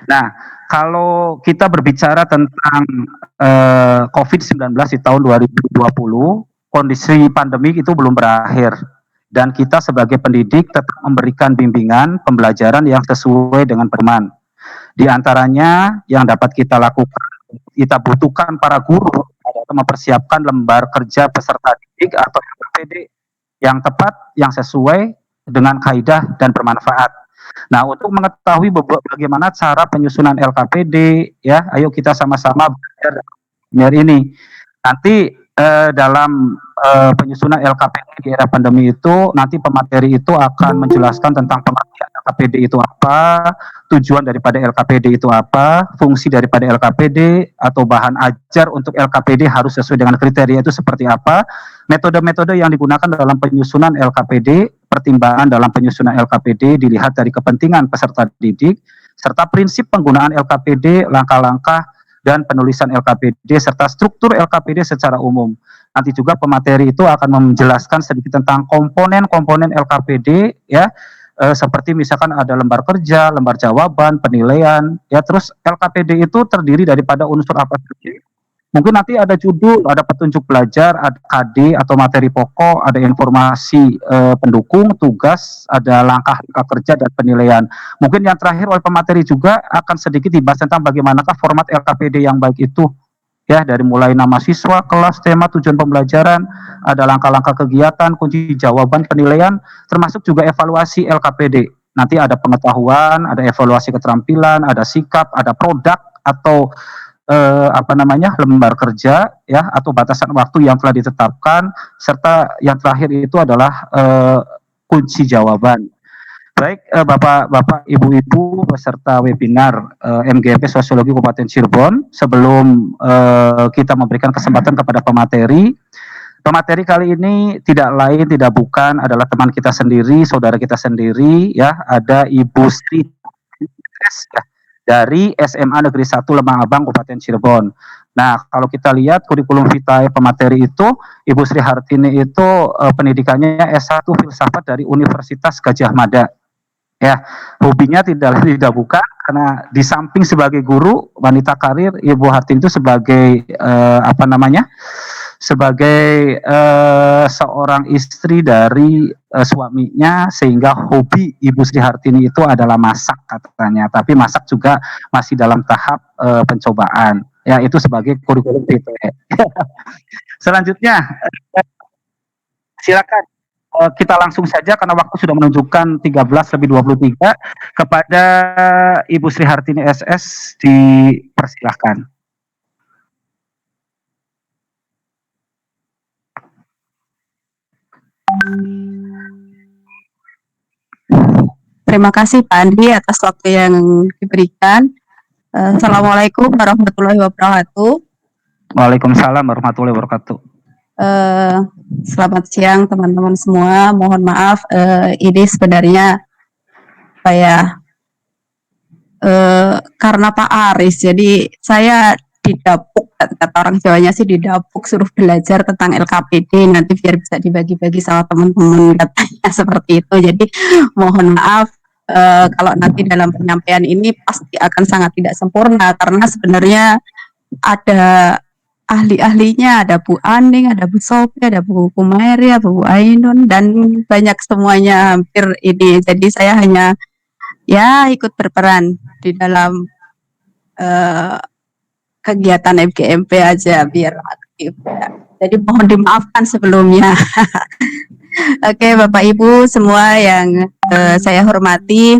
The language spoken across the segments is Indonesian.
Nah, kalau kita berbicara tentang COVID-19 di tahun 2020, kondisi pandemi itu belum berakhir. Dan kita sebagai pendidik tetap memberikan bimbingan pembelajaran yang sesuai dengan teman. Di antaranya yang dapat kita lakukan, kita butuhkan para guru adalah mempersiapkan lembar kerja peserta didik atau LKPD yang tepat, yang sesuai dengan kaidah dan bermanfaat. Nah, untuk mengetahui bagaimana cara penyusunan LKPD, ya, ayo kita sama-sama belajar ini. Nanti dalam penyusunan LKPD di era pandemi itu, nanti pemateri itu akan menjelaskan tentang pengertian LKPD itu apa, tujuan daripada LKPD itu apa, fungsi daripada LKPD, atau bahan ajar untuk LKPD harus sesuai dengan kriteria itu seperti apa, metode-metode yang digunakan dalam penyusunan LKPD, pertimbangan dalam penyusunan LKPD dilihat dari kepentingan peserta didik, serta prinsip penggunaan LKPD, langkah-langkah dan penulisan LKPD serta struktur LKPD secara umum. Nanti juga pemateri itu akan menjelaskan sedikit tentang komponen-komponen LKPD, ya, seperti misalkan ada lembar kerja, lembar jawaban, penilaian, ya, terus LKPD itu terdiri daripada unsur apa saja. Mungkin nanti ada judul, ada petunjuk belajar, ada KD atau materi pokok, ada informasi pendukung, tugas, ada langkah-langkah kerja dan penilaian. Mungkin yang terakhir oleh pemateri juga akan sedikit dibahas tentang bagaimanakah format LKPD yang baik itu. Ya, dari mulai nama siswa, kelas, tema, tujuan pembelajaran, ada langkah-langkah kegiatan, kunci jawaban, penilaian, termasuk juga evaluasi LKPD. Nanti ada pengetahuan, ada evaluasi keterampilan, ada sikap, ada produk atau lembar kerja, ya, atau batasan waktu yang telah ditetapkan, serta yang terakhir itu adalah kunci jawaban. Baik, Bapak, Ibu-ibu peserta webinar MGP Sosiologi Kabupaten Cirebon, sebelum kita memberikan kesempatan kepada pemateri kali ini tidak lain tidak bukan adalah teman kita sendiri, saudara kita sendiri, ya, ada Ibu Sri dari SMA Negeri 1 Lemah Abang Kabupaten Cirebon. Nah, kalau kita lihat kurikulum vitae pemateri itu, Ibu Sri Hartini itu pendidikannya S1 Filsafat dari Universitas Gadjah Mada. Ya, hobinya tidak bukan, karena di samping sebagai guru wanita karir, Ibu Hartini itu sebagai sebagai seorang istri dari suaminya, sehingga hobi Ibu Sri Hartini itu adalah masak katanya, tapi masak juga masih dalam tahap pencobaan. Ya, itu sebagai kurikulum vitae. Selanjutnya, silakan kita langsung saja karena waktu sudah menunjukkan 13:23 kepada Ibu Sri Hartini SS, dipersilahkan. Terima kasih Pak Andri atas waktu yang diberikan. Assalamualaikum warahmatullahi wabarakatuh. Waalaikumsalam warahmatullahi wabarakatuh. Selamat siang teman-teman semua. Mohon maaf, ini sebenarnya karena Pak Aris, jadi saya didapuk, kata orang Jawanya sih didapuk, suruh belajar tentang LKPD nanti biar bisa dibagi-bagi sama teman-teman, katanya seperti itu. Jadi mohon maaf kalau nanti dalam penyampaian ini pasti akan sangat tidak sempurna, karena sebenarnya ada ahli-ahlinya, ada Bu Aning, ada Bu Sophie, ada Bu Kumairi, ada Bu Ainun, dan banyak semuanya hampir ini. Jadi saya hanya ikut berperan di dalam kegiatan MGMP aja biar aktif. Jadi mohon dimaafkan sebelumnya. Oke, Bapak Ibu semua yang saya hormati,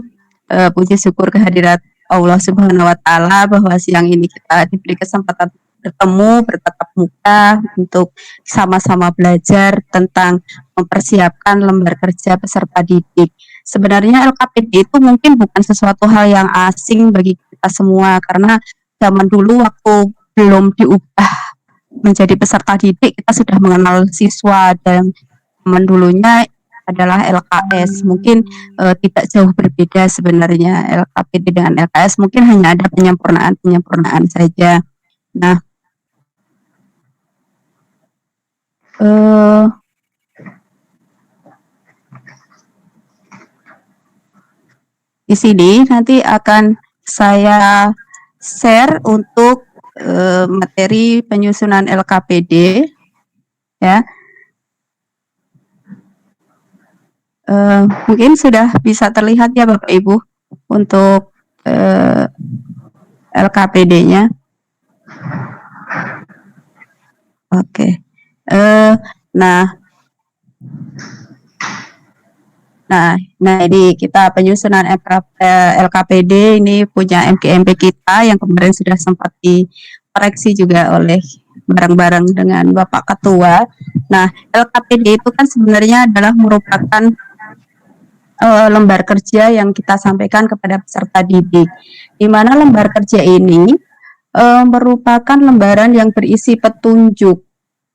puji syukur kehadirat Allah Subhanahu wa Ta'ala bahwa siang ini kita diberi kesempatan bertemu, bertatap muka untuk sama-sama belajar tentang mempersiapkan lembar kerja peserta didik. Sebenarnya LKPD itu mungkin bukan sesuatu hal yang asing bagi kita semua, karena zaman dulu waktu belum diubah menjadi peserta didik, kita sudah mengenal siswa, dan zaman dulunya adalah LKS. Mungkin tidak jauh berbeda sebenarnya LKPD dengan LKS, mungkin hanya ada penyempurnaan saja. Nah, di sini nanti akan saya share untuk materi penyusunan LKPD ya. Mungkin sudah bisa terlihat ya Bapak Ibu untuk LKPD-nya. Oke. Nah, ini kita penyusunan LKPD ini punya MGMP kita yang kemarin sudah sempat dikoreksi juga oleh bareng-bareng dengan Bapak Ketua. Nah, LKPD itu kan sebenarnya adalah merupakan lembar kerja yang kita sampaikan kepada peserta didik, di mana lembar kerja ini merupakan lembaran yang berisi petunjuk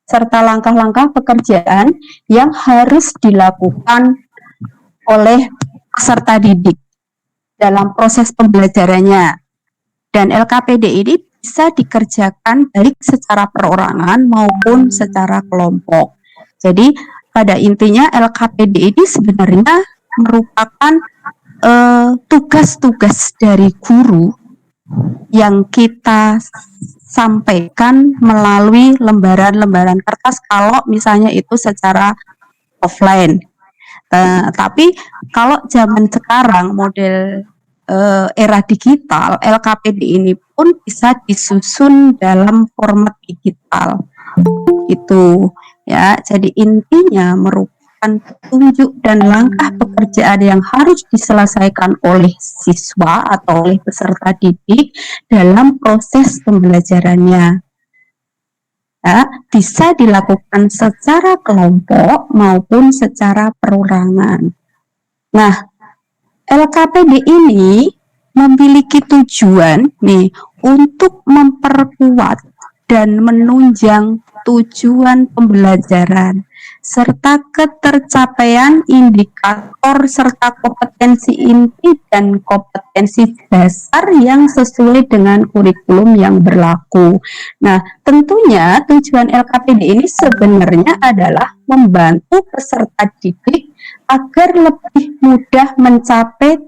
serta langkah-langkah pekerjaan yang harus dilakukan oleh peserta didik dalam proses pembelajarannya. Dan LKPD ini bisa dikerjakan baik secara perorangan maupun secara kelompok. Jadi pada intinya LKPD ini sebenarnya merupakan tugas-tugas dari guru yang kita sampaikan melalui lembaran-lembaran kertas kalau misalnya itu secara offline. Tapi kalau zaman sekarang model era digital, LKPD ini pun bisa disusun dalam format digital. Itu ya. Jadi intinya merupakan petunjuk dan langkah pekerjaan yang harus diselesaikan oleh siswa atau oleh peserta didik dalam proses pembelajarannya. Ya, bisa dilakukan secara kelompok maupun secara perorangan. Nah, LKPD ini memiliki tujuan nih untuk memperkuat dan menunjang tujuan pembelajaran serta ketercapaian indikator serta kompetensi inti dan kompetensi dasar yang sesuai dengan kurikulum yang berlaku. Nah, tentunya tujuan LKPD ini sebenarnya adalah membantu peserta didik agar lebih mudah mencapai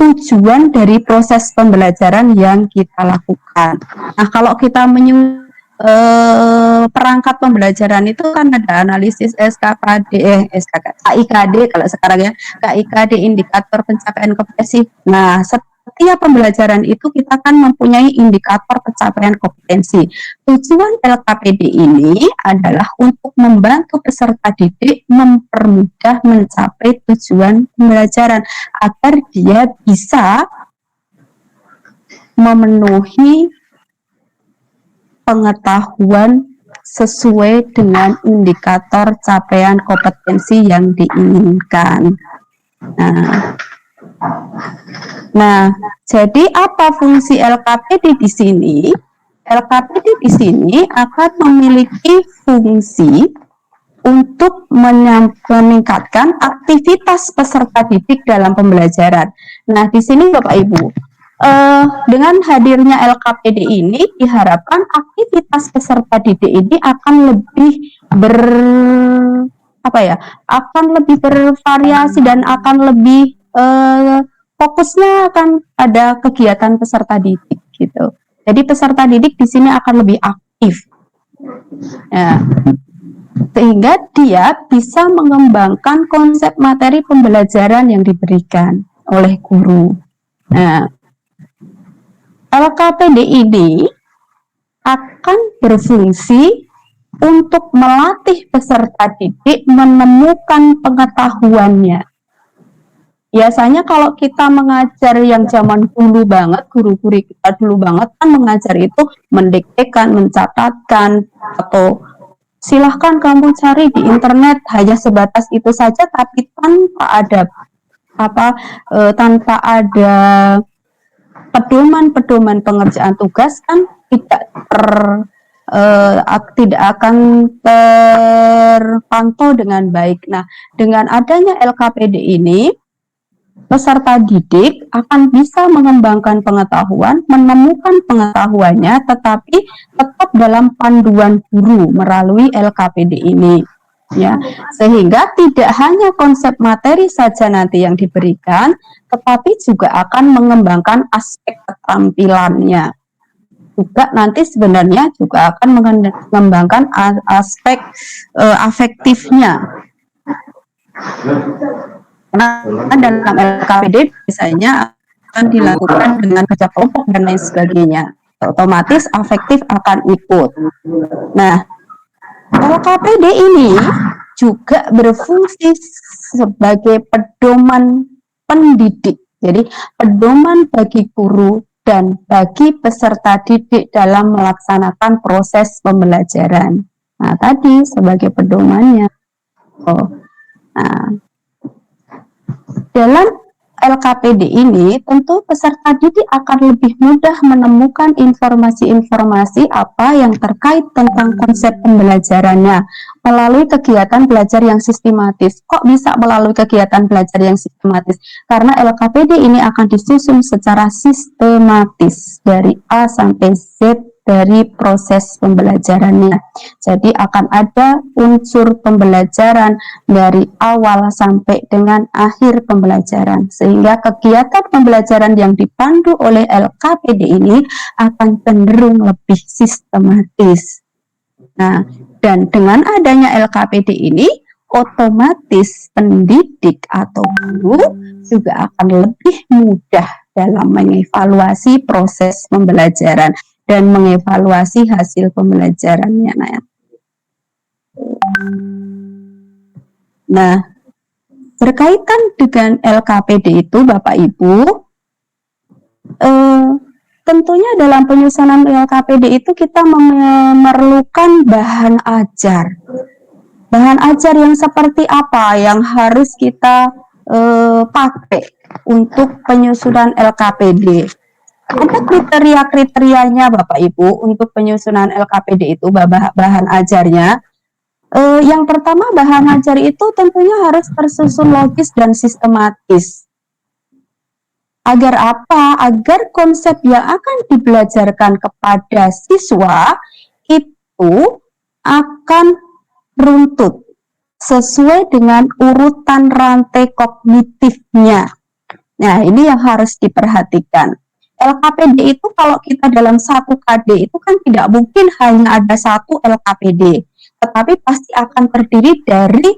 tujuan dari proses pembelajaran yang kita lakukan. Nah, kalau kita perangkat pembelajaran itu kan ada analisis KIKD kalau sekarang ya, KIKD indikator pencapaian kompetensi. Nah, setiap pembelajaran itu kita kan mempunyai indikator pencapaian kompetensi. Tujuan LKPD ini adalah untuk membantu peserta didik mempermudah mencapai tujuan pembelajaran agar dia bisa memenuhi pengetahuan sesuai dengan indikator capaian kompetensi yang diinginkan. Nah, jadi apa fungsi LKPD di sini? LKPD di sini akan memiliki fungsi untuk meningkatkan aktivitas peserta didik dalam pembelajaran. Nah, di sini Bapak Ibu, dengan hadirnya LKPD ini diharapkan aktivitas peserta didik ini akan lebih akan lebih bervariasi dan akan lebih fokusnya akan pada kegiatan peserta didik gitu. Jadi peserta didik di sini akan lebih aktif. Ya. Sehingga dia bisa mengembangkan konsep materi pembelajaran yang diberikan oleh guru. Nah, LKPD ini akan berfungsi untuk melatih peserta didik menemukan pengetahuannya. Biasanya kalau kita mengajar yang zaman dulu banget, guru-guru kita dulu banget kan mengajar itu mendiktekan, mencatatkan, atau silahkan kamu cari di internet, hanya sebatas itu saja, tapi tanpa ada pedoman pengerjaan tugas kan tidak akan terpantau dengan baik. Nah, dengan adanya LKPD ini, peserta didik akan bisa mengembangkan pengetahuan, menemukan pengetahuannya, tetapi tetap dalam panduan guru melalui LKPD ini. ya, sehingga tidak hanya konsep materi saja nanti yang diberikan, tetapi juga akan mengembangkan aspek keterampilannya. Juga nanti sebenarnya juga akan mengembangkan aspek afektifnya. Karena dalam LKPD biasanya akan dilakukan dengan kerja kelompok dan lain sebagainya. Otomatis afektif akan ikut. Nah, LKPD ini juga berfungsi sebagai pedoman pendidik. Jadi pedoman bagi guru dan bagi peserta didik dalam melaksanakan proses pembelajaran. Nah, tadi sebagai pedomannya. Nah, dalam LKPD ini tentu peserta didik akan lebih mudah menemukan informasi-informasi apa yang terkait tentang konsep pembelajarannya melalui kegiatan belajar yang sistematis. Kok bisa melalui kegiatan belajar yang sistematis? Karena LKPD ini akan disusun secara sistematis dari A sampai Z dari proses pembelajarannya. Jadi akan ada unsur pembelajaran dari awal sampai dengan akhir pembelajaran. Sehingga kegiatan pembelajaran yang dipandu oleh LKPD ini akan cenderung lebih sistematis. Nah, dan dengan adanya LKPD ini, otomatis pendidik atau guru juga akan lebih mudah dalam mengevaluasi proses pembelajaran dan mengevaluasi hasil pembelajarannya. Nah, berkaitan dengan LKPD itu, Bapak Ibu, tentunya dalam penyusunan LKPD itu kita memerlukan bahan ajar. Bahan ajar yang seperti apa yang harus kita pakai untuk penyusunan LKPD? Ada kriteria-kriterianya Bapak Ibu untuk penyusunan LKPD itu, bahan ajarnya. Yang pertama, bahan ajar itu tentunya harus tersusun logis dan sistematis. Agar apa? Agar konsep yang akan dibelajarkan kepada siswa itu akan runtut sesuai dengan urutan rantai kognitifnya. Nah, ini yang harus diperhatikan. LKPD itu kalau kita dalam satu KD itu kan tidak mungkin hanya ada satu LKPD, tetapi pasti akan terdiri dari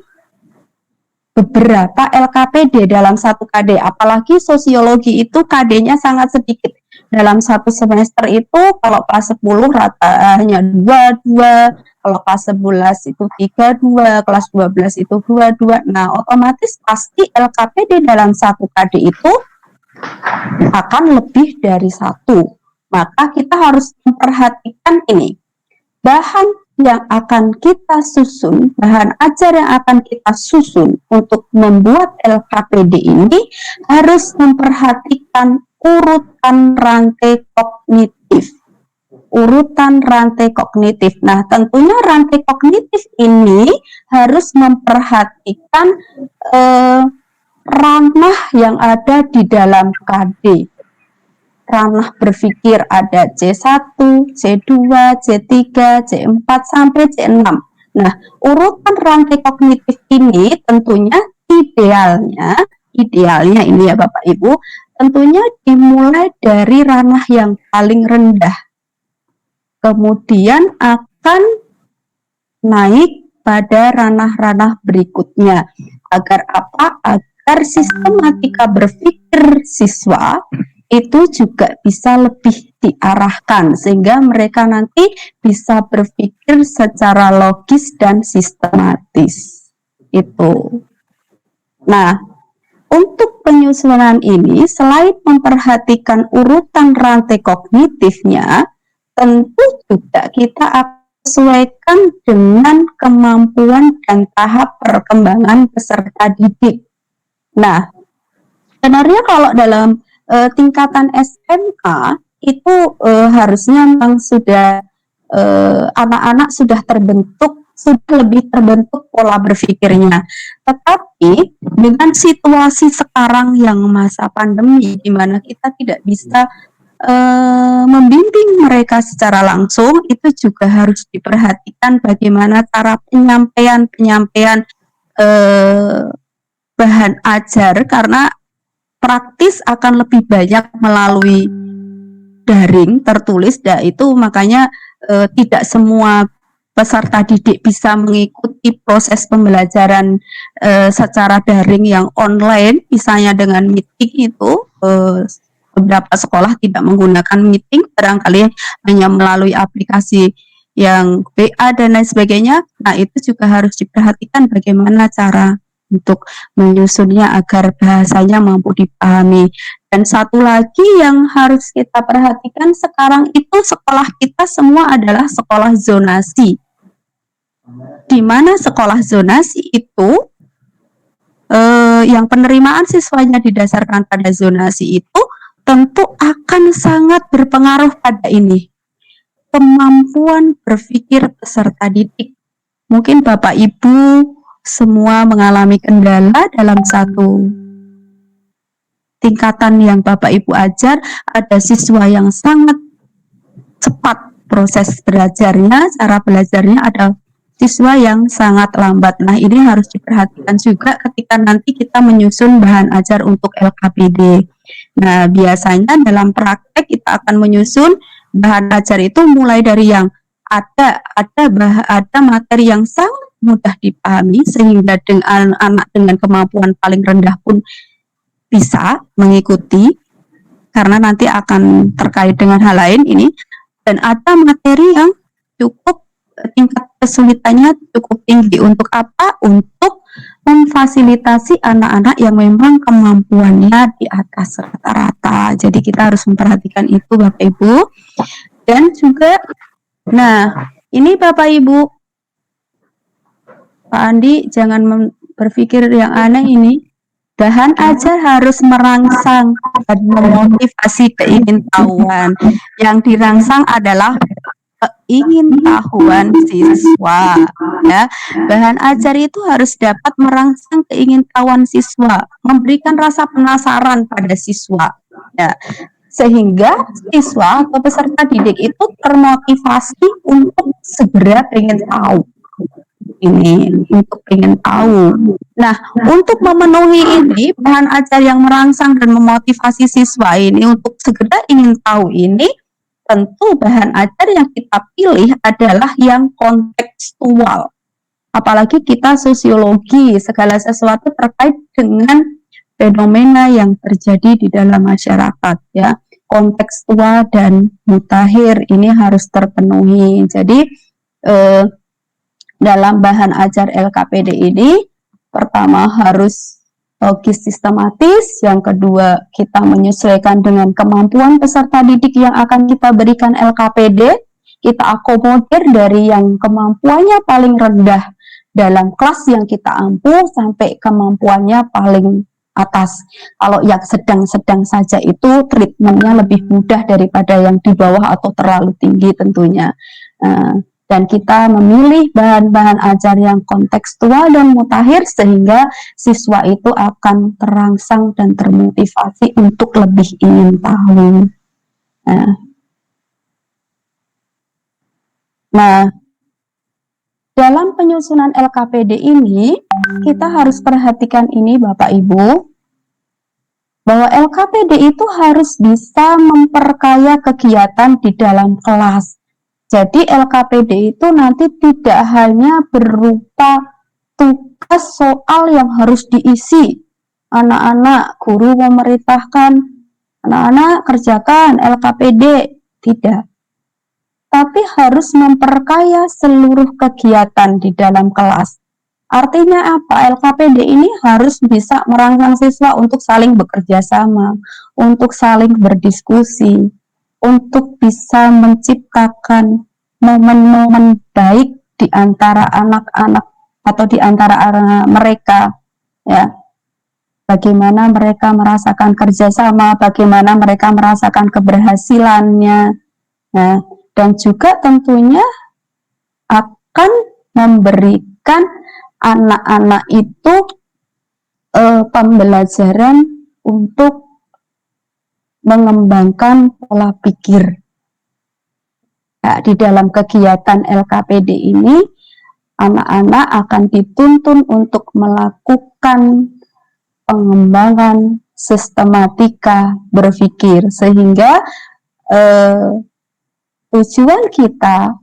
beberapa LKPD dalam satu KD. Apalagi sosiologi itu KD-nya sangat sedikit. Dalam satu semester itu kalau kelas 10 rata hanya 22, kalau kelas 11 itu 32, kelas 12 itu 22. Nah, otomatis pasti LKPD dalam satu KD itu akan lebih dari satu. Maka kita harus memperhatikan ini. Bahan yang akan kita susun, bahan ajar yang akan kita susun untuk membuat LKPD ini harus memperhatikan urutan rantai kognitif. Urutan rantai kognitif. Nah, tentunya rantai kognitif ini harus memperhatikan ranah yang ada di dalam KD. Ranah berpikir ada C1, C2, C3, C4, sampai C6. Nah, urutan rantai kognitif ini tentunya idealnya ini ya Bapak Ibu, tentunya dimulai dari ranah yang paling rendah. Kemudian akan naik pada ranah-ranah berikutnya. Agar apa? Agar sistematika berpikir siswa itu juga bisa lebih diarahkan sehingga mereka nanti bisa berpikir secara logis dan sistematis. Itu. Nah, untuk penyusunan ini selain memperhatikan urutan rantai kognitifnya, tentu juga kita akan sesuaikan dengan kemampuan dan tahap perkembangan peserta didik. Nah, sebenarnya kalau dalam tingkatan SMK itu harusnya memang sudah anak-anak sudah lebih terbentuk pola berpikirnya. Tetapi dengan situasi sekarang yang masa pandemi, di mana kita tidak bisa membimbing mereka secara langsung, itu juga harus diperhatikan bagaimana cara penyampaian bahan ajar, karena praktis akan lebih banyak melalui daring tertulis. Itu makanya tidak semua peserta didik bisa mengikuti proses pembelajaran secara daring yang online, misalnya dengan meeting itu. Beberapa sekolah tidak menggunakan meeting, barangkali hanya melalui aplikasi yang WA dan lain sebagainya. Nah, itu juga harus diperhatikan bagaimana cara untuk menyusunnya agar bahasanya mampu dipahami. Dan satu lagi yang harus kita perhatikan sekarang itu, sekolah kita semua adalah sekolah zonasi. Di mana sekolah zonasi itu yang penerimaan siswanya didasarkan pada zonasi itu tentu akan sangat berpengaruh pada ini, kemampuan berpikir peserta didik. Mungkin Bapak Ibu semua mengalami kendala dalam satu tingkatan yang Bapak Ibu ajar, ada siswa yang sangat cepat proses belajarnya, cara belajarnya, ada siswa yang sangat lambat. Nah, ini harus diperhatikan juga ketika nanti kita menyusun bahan ajar untuk LKPD. Nah, biasanya dalam praktek kita akan menyusun bahan ajar itu mulai dari yang ada materi yang sangat mudah dipahami sehingga dengan anak dengan kemampuan paling rendah pun bisa mengikuti, karena nanti akan terkait dengan hal lain ini. Dan ada materi yang cukup tingkat kesulitannya cukup tinggi. Untuk apa? Untuk memfasilitasi anak-anak yang memang kemampuannya di atas rata-rata. Jadi kita harus memperhatikan itu, Bapak Ibu. Dan juga, nah ini Bapak Ibu, Pak Andi jangan berpikir yang aneh ini. Bahan ajar harus merangsang dan memotivasi keingintahuan. Yang dirangsang adalah keingintahuan siswa, ya. Bahan ajar itu harus dapat merangsang keingintahuan siswa, memberikan rasa penasaran pada siswa, ya, sehingga siswa atau peserta didik itu termotivasi untuk segera ingin tahu. Nah, untuk memenuhi ini, bahan ajar yang merangsang dan memotivasi siswa ini untuk segera ingin tahu ini, tentu bahan ajar yang kita pilih adalah yang kontekstual. Apalagi kita sosiologi, segala sesuatu terkait dengan fenomena yang terjadi di dalam masyarakat, ya. Kontekstual dan mutakhir ini harus terpenuhi. Jadi dalam bahan ajar LKPD ini, pertama harus logis sistematis, yang kedua kita menyesuaikan dengan kemampuan peserta didik yang akan kita berikan LKPD, kita akomodir dari yang kemampuannya paling rendah dalam kelas yang kita ampu sampai kemampuannya paling atas. Kalau yang sedang-sedang saja itu treatmentnya lebih mudah daripada yang di bawah atau terlalu tinggi tentunya. Dan kita memilih bahan-bahan ajar yang kontekstual dan mutakhir sehingga siswa itu akan terangsang dan termotivasi untuk lebih ingin tahu. Nah, dalam penyusunan LKPD ini kita harus perhatikan ini, Bapak Ibu, bahwa LKPD itu harus bisa memperkaya kegiatan di dalam kelas. Jadi LKPD itu nanti tidak hanya berupa tugas soal yang harus diisi. Anak-anak, guru memerintahkan, anak-anak kerjakan LKPD, tidak. Tapi harus memperkaya seluruh kegiatan di dalam kelas. Artinya apa? LKPD ini harus bisa merangsang siswa untuk saling bekerja sama, untuk saling berdiskusi, untuk bisa menciptakan momen-momen baik di antara anak-anak atau di antara mereka, ya. Bagaimana mereka merasakan kerjasama, bagaimana mereka merasakan keberhasilannya, nah, dan juga tentunya akan memberikan anak-anak itu pembelajaran untuk mengembangkan pola pikir. Nah, di dalam kegiatan LKPD ini, anak-anak akan dituntun untuk melakukan pengembangan sistematika berpikir, sehingga tujuan kita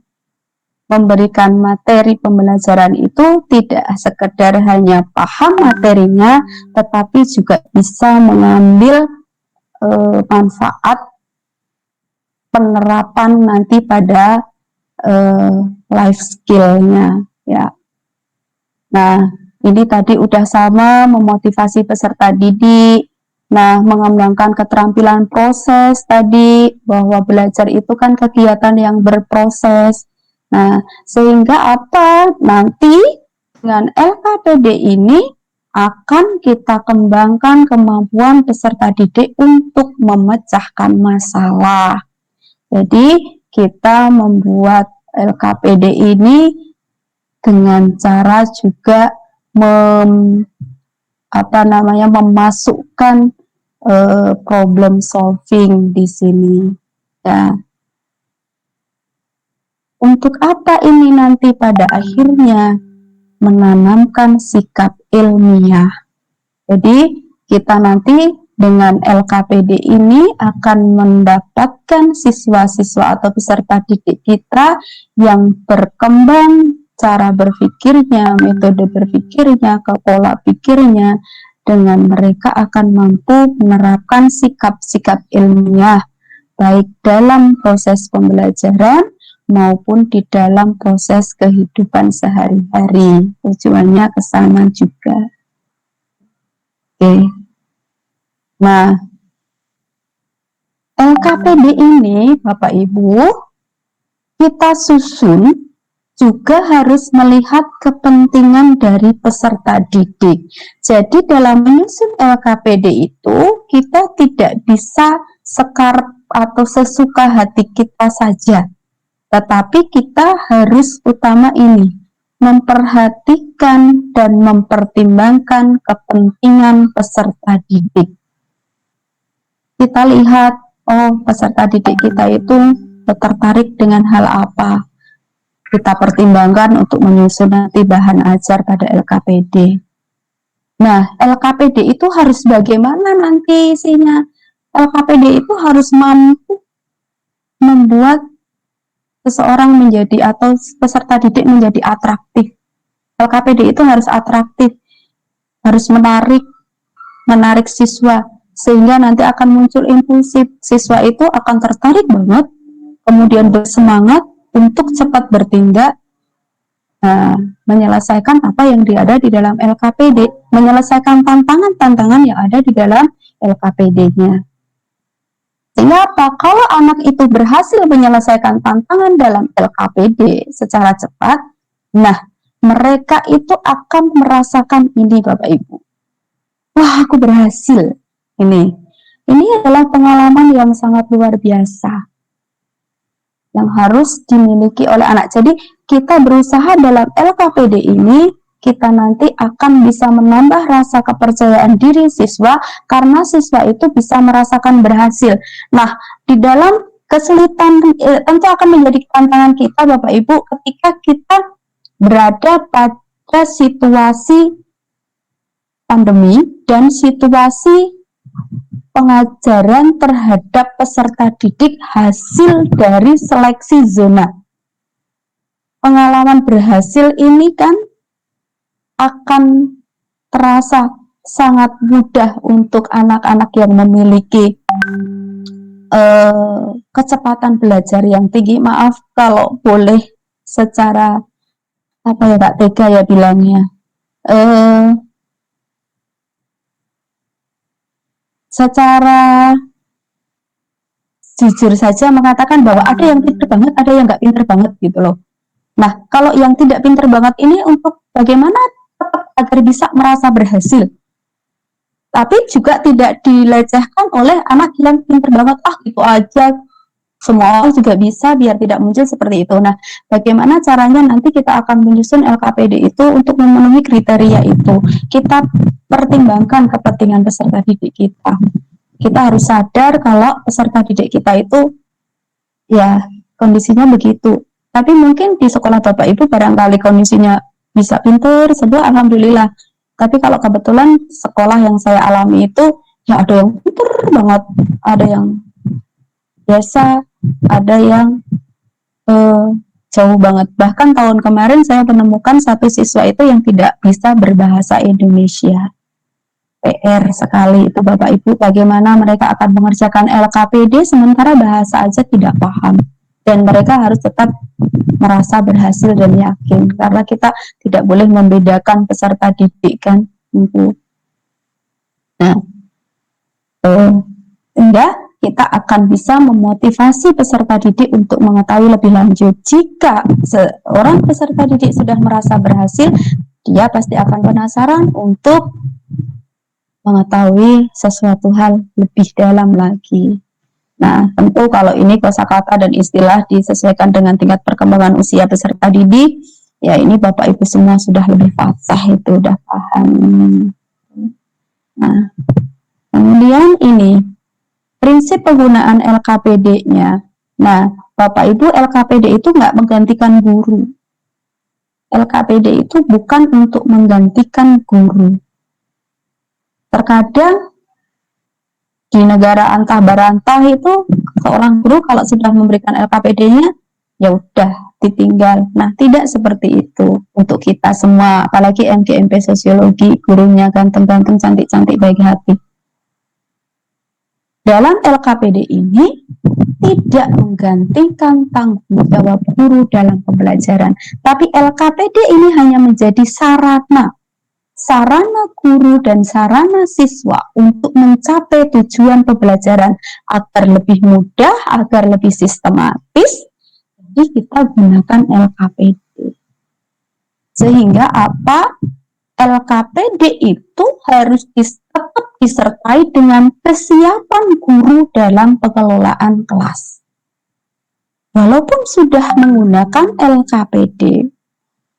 memberikan materi pembelajaran itu tidak sekedar hanya paham materinya, tetapi juga bisa mengambil manfaat penerapan nanti pada life skill-nya, ya. Nah, ini tadi udah sama memotivasi peserta didik. Nah, mengembangkan keterampilan proses tadi, bahwa belajar itu kan kegiatan yang berproses. Nah, sehingga apa? Nanti dengan LKPD ini akan kita kembangkan kemampuan peserta didik untuk memecahkan masalah. Jadi kita membuat LKPD ini dengan cara juga memasukkan problem solving di sini. Ya. Untuk apa ini nanti pada akhirnya? Menanamkan sikap ilmiah. Jadi kita nanti dengan LKPD ini akan mendapatkan siswa-siswa atau peserta didik kita yang berkembang cara berpikirnya, metode berpikirnya, pola pikirnya, dengan mereka akan mampu menerapkan sikap-sikap ilmiah baik dalam proses pembelajaran maupun di dalam proses kehidupan sehari-hari. Tujuannya ke sana juga. Oke. Nah, LKPD ini, Bapak Ibu, kita susun juga harus melihat kepentingan dari peserta didik. Jadi dalam menyusun LKPD itu, kita tidak bisa sekar atau sesuka hati kita saja. Tetapi kita harus utama ini, memperhatikan dan mempertimbangkan kepentingan peserta didik. Kita lihat, oh peserta didik kita itu tertarik dengan hal apa. Kita pertimbangkan untuk menyusun nanti bahan ajar pada LKPD. Nah, LKPD itu harus bagaimana nanti isinya? LKPD itu harus mampu membuat seseorang menjadi atau peserta didik menjadi atraktif. LKPD itu harus atraktif, harus menarik siswa, sehingga nanti akan muncul impulsif. Siswa itu akan tertarik banget, kemudian bersemangat untuk cepat bertindak, menyelesaikan apa yang ada di dalam LKPD, menyelesaikan tantangan-tantangan yang ada di dalam LKPD-nya. Sehingga apa? Kalau anak itu berhasil menyelesaikan tantangan dalam LKPD secara cepat, nah mereka itu akan merasakan ini, Bapak Ibu. Wah, aku berhasil. Ini adalah pengalaman yang sangat luar biasa yang harus dimiliki oleh anak. Jadi kita berusaha dalam LKPD ini, kita nanti akan bisa menambah rasa kepercayaan diri siswa, karena siswa itu bisa merasakan berhasil. Nah, di dalam kesulitan tentu akan menjadi tantangan kita, Bapak Ibu, ketika kita berada pada situasi pandemi dan situasi pengajaran terhadap peserta didik hasil dari seleksi zona. Pengalaman berhasil ini kan akan terasa sangat mudah untuk anak-anak yang memiliki kecepatan belajar yang tinggi. Maaf kalau boleh secara Kak Tega ya bilangnya, secara jujur saja mengatakan bahwa ada yang pinter banget, ada yang nggak pinter banget gitu loh. Nah, kalau yang tidak pinter banget ini untuk bagaimana tetap agar bisa merasa berhasil, tapi juga tidak dilecehkan oleh anak yang pinter banget, gitu aja, semua orang juga bisa, biar tidak muncul seperti itu. Nah, bagaimana caranya nanti kita akan menyusun LKPD itu untuk memenuhi kriteria itu. Kita pertimbangkan kepentingan peserta didik kita. kita harus sadar kalau peserta didik kita itu ya kondisinya begitu. Tapi mungkin di sekolah Bapak Ibu barangkali kondisinya bisa pinter, sebuah alhamdulillah. Tapi kalau kebetulan sekolah yang saya alami itu ya ada yang pinter banget, ada yang biasa, ada yang jauh banget. Bahkan tahun kemarin saya menemukan satu siswa itu yang tidak bisa berbahasa Indonesia. PR sekali itu Bapak Ibu, bagaimana mereka akan mengerjakan LKPD sementara bahasa aja tidak paham. Dan mereka harus tetap merasa berhasil dan yakin, karena kita tidak boleh membedakan peserta didik kan. Nah, sehingga kita akan bisa memotivasi peserta didik untuk mengetahui lebih lanjut. Jika seorang peserta didik sudah merasa berhasil, dia pasti akan penasaran untuk mengetahui sesuatu hal lebih dalam lagi. Nah, tentu kalau ini kosakata dan istilah disesuaikan dengan tingkat perkembangan usia peserta didik, ya ini Bapak Ibu semua sudah lebih fasih, itu udah paham. Nah, kemudian ini prinsip penggunaan LKPD-nya. Nah, Bapak Ibu, LKPD itu nggak menggantikan guru. LKPD itu bukan untuk menggantikan guru. Terkadang di negara antah berantah itu seorang guru kalau sudah memberikan LKPD-nya ya udah ditinggal. Nah, tidak seperti itu untuk kita semua, apalagi MGMP sosiologi, gurunya ganteng-ganteng, cantik-cantik, baik hati. Dalam LKPD ini tidak menggantikan tanggung jawab guru dalam pembelajaran, tapi LKPD ini hanya menjadi sarana guru dan sarana siswa untuk mencapai tujuan pembelajaran agar lebih mudah, agar lebih sistematis. Jadi kita gunakan LKPD. Sehingga apa? LKPD itu harus tetap disertai dengan kesiapan guru dalam pengelolaan kelas. Walaupun sudah menggunakan LKPD,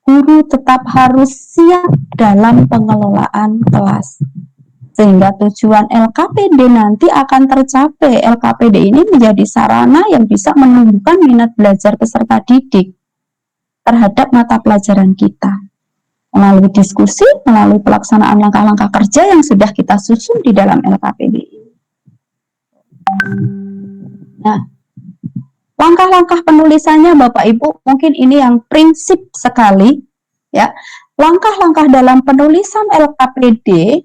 guru tetap harus siap dalam pengelolaan kelas. Sehingga tujuan LKPD nanti akan tercapai. LKPD ini menjadi sarana yang bisa menumbuhkan minat belajar peserta didik terhadap mata pelajaran kita. Melalui diskusi, melalui pelaksanaan langkah-langkah kerja yang sudah kita susun di dalam LKPD. Nah, langkah-langkah penulisannya Bapak Ibu, mungkin ini yang prinsip sekali ya. Langkah-langkah dalam penulisan LKPD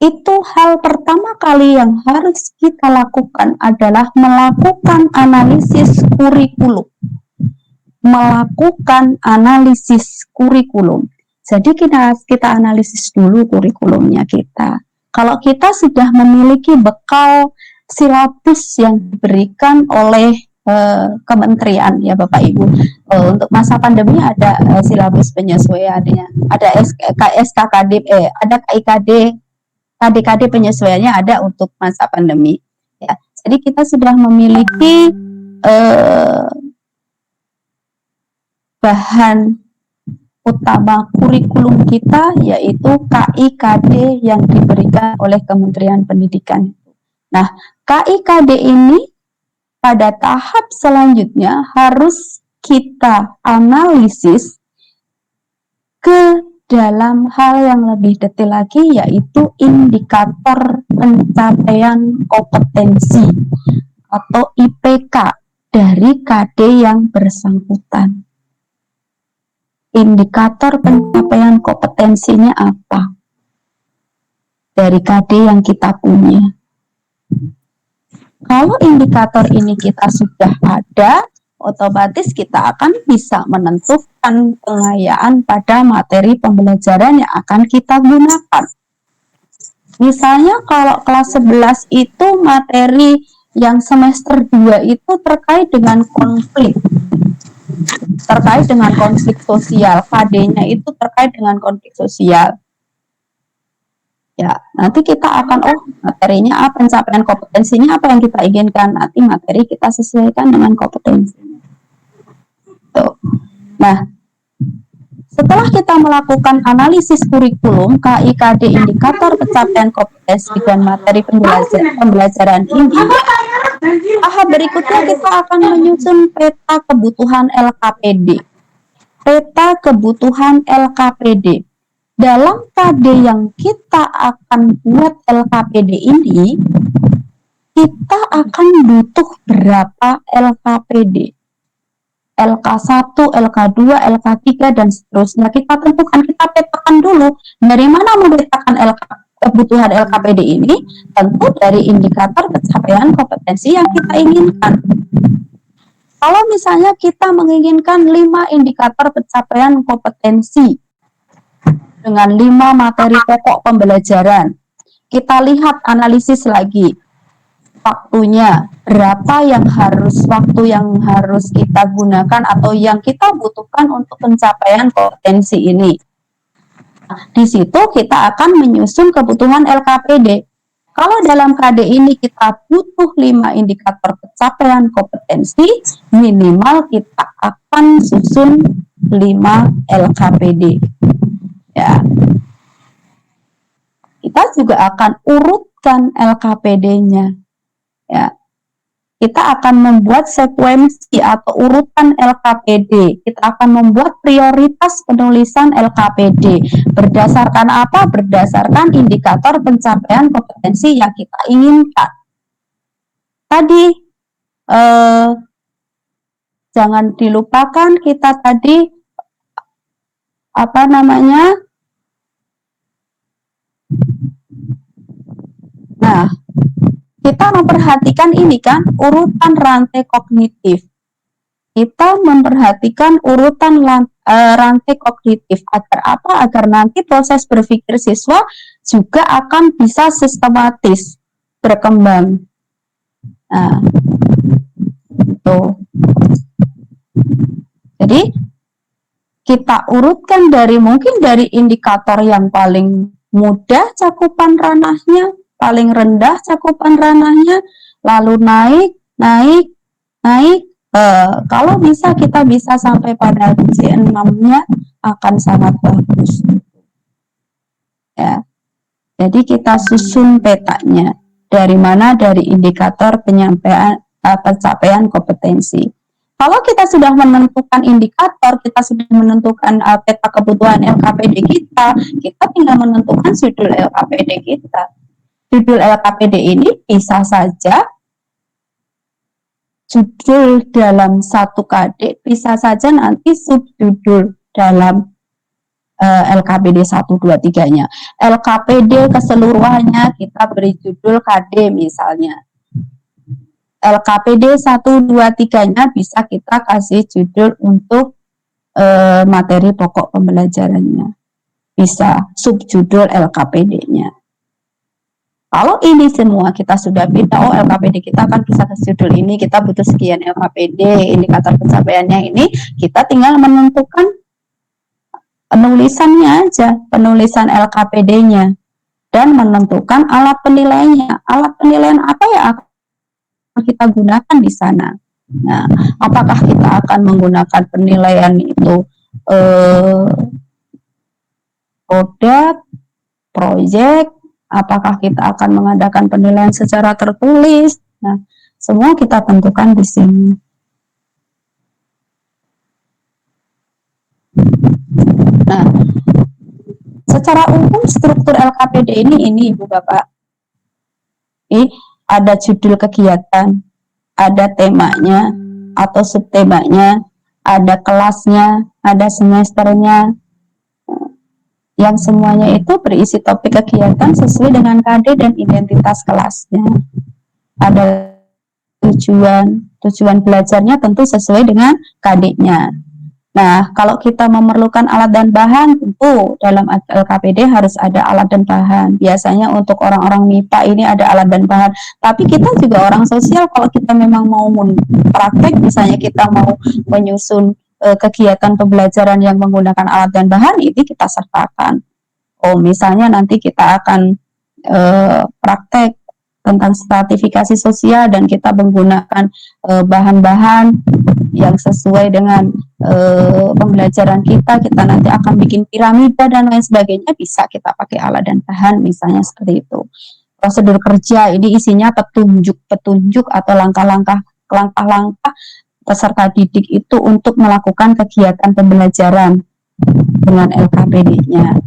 itu hal pertama kali yang harus kita lakukan adalah melakukan analisis kurikulum. Melakukan analisis kurikulum. Jadi kita analisis dulu kurikulumnya kita. Kalau kita sudah memiliki bekal silabus yang diberikan oleh kementerian ya Bapak Ibu, untuk masa pandemi ada silabus penyesuaiannya, ada SKKD, ada KIKD, KDKD penyesuaiannya ada untuk masa pandemi. Ya, jadi kita sudah memiliki bahan utama kurikulum kita, yaitu KIKD yang diberikan oleh Kementerian Pendidikan. Nah, KIKD ini pada tahap selanjutnya harus kita analisis ke dalam hal yang lebih detail lagi, yaitu indikator pencapaian kompetensi atau IPK dari KD yang bersangkutan. Indikator pencapaian kompetensinya apa dari KD yang kita punya. Kalau indikator ini kita sudah ada, otomatis kita akan bisa menentukan pengayaan pada materi pembelajaran yang akan kita gunakan. Misalnya kalau kelas 11 itu materi yang semester 2 itu terkait dengan konflik sosial, KD-nya itu terkait dengan konflik sosial. Ya, nanti kita akan materinya apa, pencapaian kompetensinya apa yang kita inginkan, nanti materi kita sesuaikan dengan kompetensinya. Tuh. Nah, Setelah kita melakukan analisis kurikulum, KIKD indikator pencapaian kompetensi dan materi pembelajaran ini, tahap berikutnya kita akan menyusun peta kebutuhan LKPD. Peta kebutuhan LKPD. Dalam KD yang kita akan buat LKPD ini, kita akan butuh berapa LKPD? LK1, LK2, LK3, dan seterusnya. Kita tentukan, kita petakan dulu dari mana memetakan kebutuhan LKPD ini, tentu dari indikator pencapaian kompetensi yang kita inginkan. Kalau misalnya kita menginginkan 5 indikator pencapaian kompetensi dengan 5 materi pokok pembelajaran, kita lihat analisis lagi. Waktunya berapa waktu yang harus kita gunakan atau yang kita butuhkan untuk pencapaian kompetensi ini. Nah, di situ kita akan menyusun kebutuhan LKPD. Kalau dalam KD ini kita butuh 5 indikator pencapaian kompetensi, minimal kita akan susun 5 LKPD. Ya. Kita juga akan urutkan LKPD-nya. Ya, kita akan membuat sekuensi atau urutan LKPD. Kita akan membuat prioritas penulisan LKPD. Berdasarkan apa? Berdasarkan indikator pencapaian kompetensi yang kita inginkan. Tadi, jangan dilupakan kita tadi, Nah, kita memperhatikan ini kan urutan rantai kognitif. Kita memperhatikan urutan rantai kognitif agar apa? Agar nanti proses berpikir siswa juga akan bisa sistematis berkembang. Nah, itu. Jadi kita urutkan mungkin dari indikator yang paling mudah cakupan ranahnya, paling rendah cakupan ranahnya, lalu naik. Kalau kita bisa sampai pada C6-nya akan sangat bagus. Ya. Jadi kita susun petanya. Dari mana? Dari indikator pencapaian kompetensi. Kalau kita sudah menentukan indikator, kita sudah menentukan peta kebutuhan LKPD kita tinggal menentukan judul LKPD kita. Judul LKPD ini bisa saja judul dalam satu KD, bisa saja nanti subjudul dalam LKPD 1, 2, 3-nya. LKPD keseluruhannya kita beri judul KD misalnya. LKPD 1, 2, 3-nya bisa kita kasih judul untuk materi pokok pembelajarannya. Bisa subjudul LKPD-nya. Kalau ini semua kita sudah beda, LKPD kita kan bisa ke judul ini, kita butuh sekian LKPD, indikator pencapaiannya ini, kita tinggal menentukan penulisannya aja, penulisan LKPD-nya, dan menentukan alat penilaiannya. Alat penilaian apa ya akan kita gunakan di sana? Nah, apakah kita akan menggunakan penilaian itu produk, proyek, apakah kita akan mengadakan penilaian secara tertulis? Nah, semua kita tentukan di sini. Nah, secara umum struktur LKPD ini Ibu Bapak. Ini ada judul kegiatan, ada temanya atau subtemanya, ada kelasnya, ada semesternya. Yang semuanya itu berisi topik kegiatan sesuai dengan KD dan identitas kelasnya. Ada tujuan belajarnya tentu sesuai dengan KD-nya. Nah, kalau kita memerlukan alat dan bahan, tentu dalam LKPD harus ada alat dan bahan. Biasanya untuk orang-orang MIPA ini ada alat dan bahan. Tapi kita juga orang sosial, kalau kita memang mau praktek, misalnya kita mau menyusun kegiatan pembelajaran yang menggunakan alat dan bahan, ini kita sertakan. Misalnya nanti kita akan praktek tentang stratifikasi sosial dan kita menggunakan bahan-bahan yang sesuai dengan pembelajaran kita nanti akan bikin piramida dan lain sebagainya, bisa kita pakai alat dan bahan misalnya seperti itu. Prosedur kerja ini isinya petunjuk atau langkah-langkah peserta didik itu untuk melakukan kegiatan pembelajaran dengan LKPD-nya.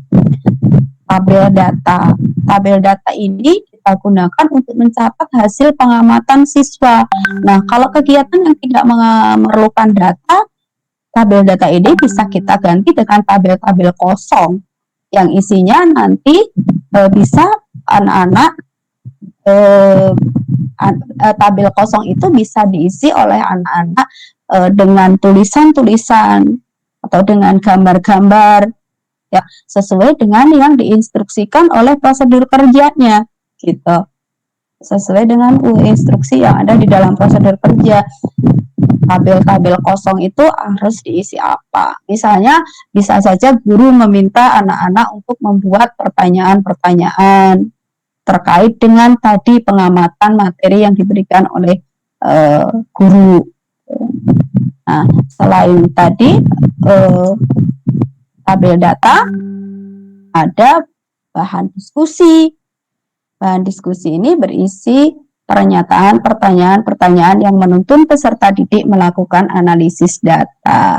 Tabel data ini kita gunakan untuk mencatat hasil pengamatan siswa. Nah, kalau kegiatan yang tidak memerlukan data, tabel data ini bisa kita ganti dengan tabel-tabel kosong yang isinya nanti bisa anak-anak tabel kosong itu bisa diisi oleh anak-anak dengan tulisan-tulisan atau dengan gambar-gambar, ya, sesuai dengan yang diinstruksikan oleh prosedur kerjanya, gitu. Sesuai dengan instruksi yang ada di dalam prosedur kerja. Tabel-tabel kosong itu harus diisi apa? Misalnya, bisa saja guru meminta anak-anak untuk membuat pertanyaan-pertanyaan terkait dengan tadi pengamatan materi yang diberikan oleh guru. Nah, selain tadi tabel data, ada bahan diskusi. Bahan diskusi ini berisi pernyataan, pertanyaan yang menuntun peserta didik melakukan analisis data.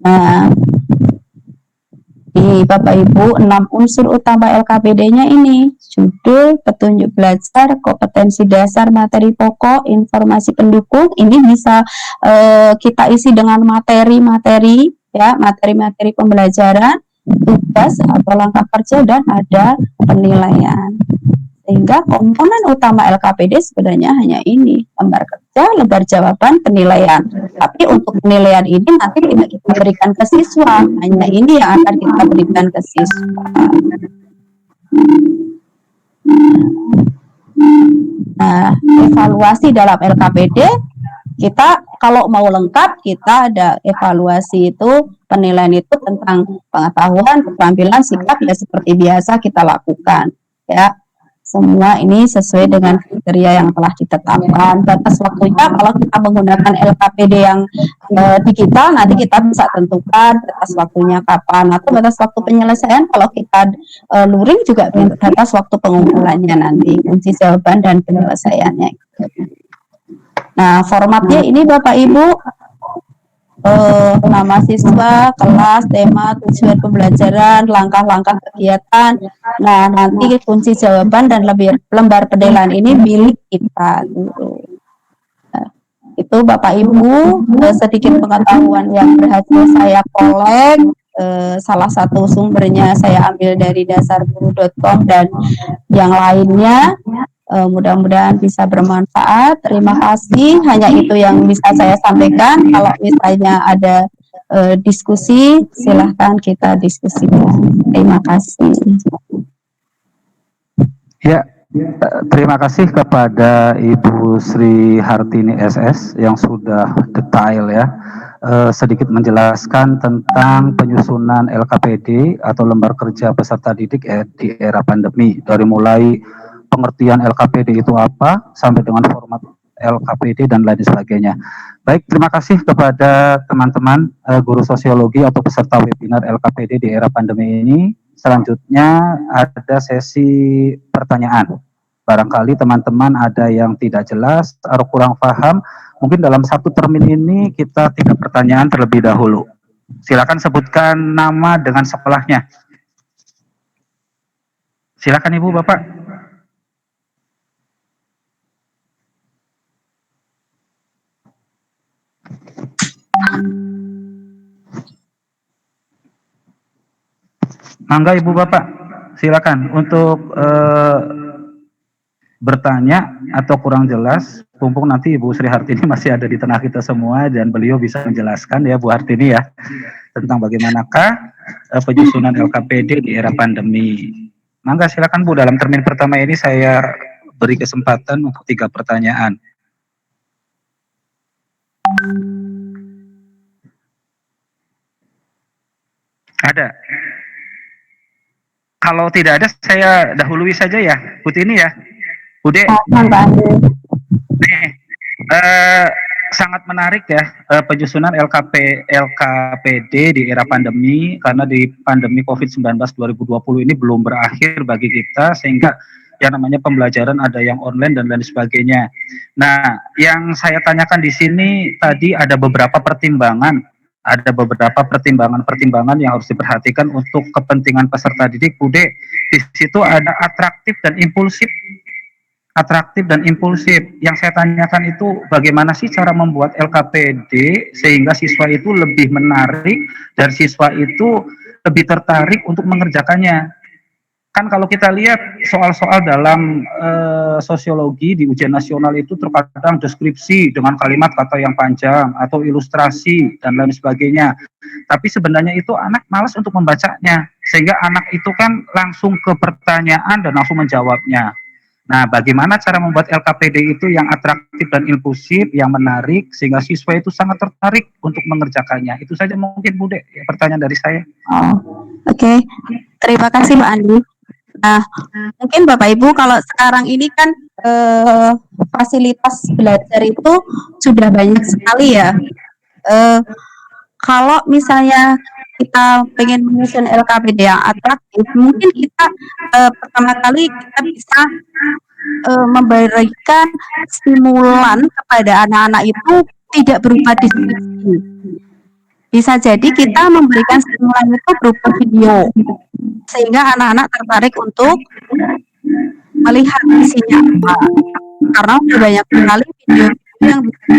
Nah, di Bapak Ibu, 6 unsur utama LKPD-nya ini: judul, petunjuk belajar, kompetensi dasar, materi pokok, informasi pendukung. Ini bisa kita isi dengan materi-materi, ya, materi-materi pembelajaran, tugas atau langkah kerja, dan ada penilaian. Sehingga komponen utama LKPD sebenarnya hanya ini: lembar kerja, lembar jawaban, penilaian. Tapi untuk penilaian ini nanti tidak kita berikan ke siswa, hanya ini yang akan kita berikan ke siswa. Nah, evaluasi dalam LKPD, kita kalau mau lengkap, kita ada evaluasi itu, penilaian itu tentang pengetahuan, keterampilan, sikap, ya seperti biasa kita lakukan, ya. Semua ini sesuai dengan kriteria yang telah ditetapkan. Batas waktunya kalau kita menggunakan LKPD yang digital, nanti kita bisa tentukan batas waktunya kapan, atau batas waktu penyelesaian kalau kita luring juga batas waktu pengumpulannya nanti, kunci jawaban dan penyelesaiannya. Nah, formatnya ini Bapak Ibu, nama siswa, kelas, tema, tujuan pembelajaran, langkah-langkah kegiatan. Nah, nanti kunci jawaban dan lembar penilaian ini milik kita. Nah, itu Bapak Ibu sedikit pengetahuan yang berhasil saya kolek. Salah satu sumbernya saya ambil dari dasarguru.com dan yang lainnya. Mudah-mudahan bisa bermanfaat. Terima kasih. Hanya itu yang bisa saya sampaikan. Kalau misalnya ada diskusi, silahkan kita diskusikan. Terima kasih. Ya, terima kasih kepada Ibu Sri Hartini SS yang sudah detail, ya, sedikit menjelaskan tentang penyusunan LKPD atau lembar kerja peserta didik di era pandemi, dari mulai pengertian LKPD itu apa, sampai dengan format LKPD dan lain sebagainya. Baik, terima kasih kepada teman-teman guru sosiologi atau peserta webinar LKPD di era pandemi ini. Selanjutnya ada sesi pertanyaan. Barangkali teman-teman ada yang tidak jelas atau kurang paham, mungkin dalam satu termin ini kita 3 pertanyaan terlebih dahulu. Silakan sebutkan nama dengan sekolahnya. Silakan Ibu, Bapak. Mangga Ibu Bapak, silakan untuk bertanya atau kurang jelas. Mumpung nanti Ibu Sri Hartini masih ada di tengah kita semua dan beliau bisa menjelaskan, ya Bu Hartini, ya, tentang bagaimanakah penyusunan LKPD di era pandemi. Mangga silakan Bu, dalam termin pertama ini saya beri kesempatan untuk 3 pertanyaan. Ada? Kalau tidak ada, saya dahului saja ya, Putini, ya, Bude. Nih, sangat sangat menarik ya penyusunan LKPD di era pandemi, karena di pandemi COVID-19 2020 ini belum berakhir bagi kita, sehingga yang namanya pembelajaran ada yang online dan lain sebagainya. Nah, yang saya tanyakan di sini tadi ada beberapa pertimbangan yang harus diperhatikan untuk kepentingan peserta didik, Bude. Di situ ada atraktif dan impulsif. Yang saya tanyakan itu bagaimana sih cara membuat LKPD sehingga siswa itu lebih menarik dan siswa itu lebih tertarik untuk mengerjakannya. Kan kalau kita lihat soal-soal dalam sosiologi di ujian nasional itu terkadang deskripsi dengan kalimat kata yang panjang atau ilustrasi dan lain sebagainya. Tapi sebenarnya itu anak malas untuk membacanya, sehingga anak itu kan langsung ke pertanyaan dan langsung menjawabnya. Nah, bagaimana cara membuat LKPD itu yang atraktif dan impulsif, yang menarik, sehingga siswa itu sangat tertarik untuk mengerjakannya. Itu saja mungkin, Bude, pertanyaan dari saya. Oke. Terima kasih, Pak Andi. Nah, mungkin Bapak Ibu kalau sekarang ini kan fasilitas belajar itu sudah banyak sekali ya. Kalau misalnya kita pengen menyusun LKPD yang atraktif, mungkin kita pertama kali kita bisa memberikan stimulan kepada anak-anak itu tidak berupa deskripsi. Bisa jadi kita memberikan stimulan itu berupa video, sehingga anak-anak tertarik untuk melihat isinya apa. Karena sudah banyak sekali video yang bisa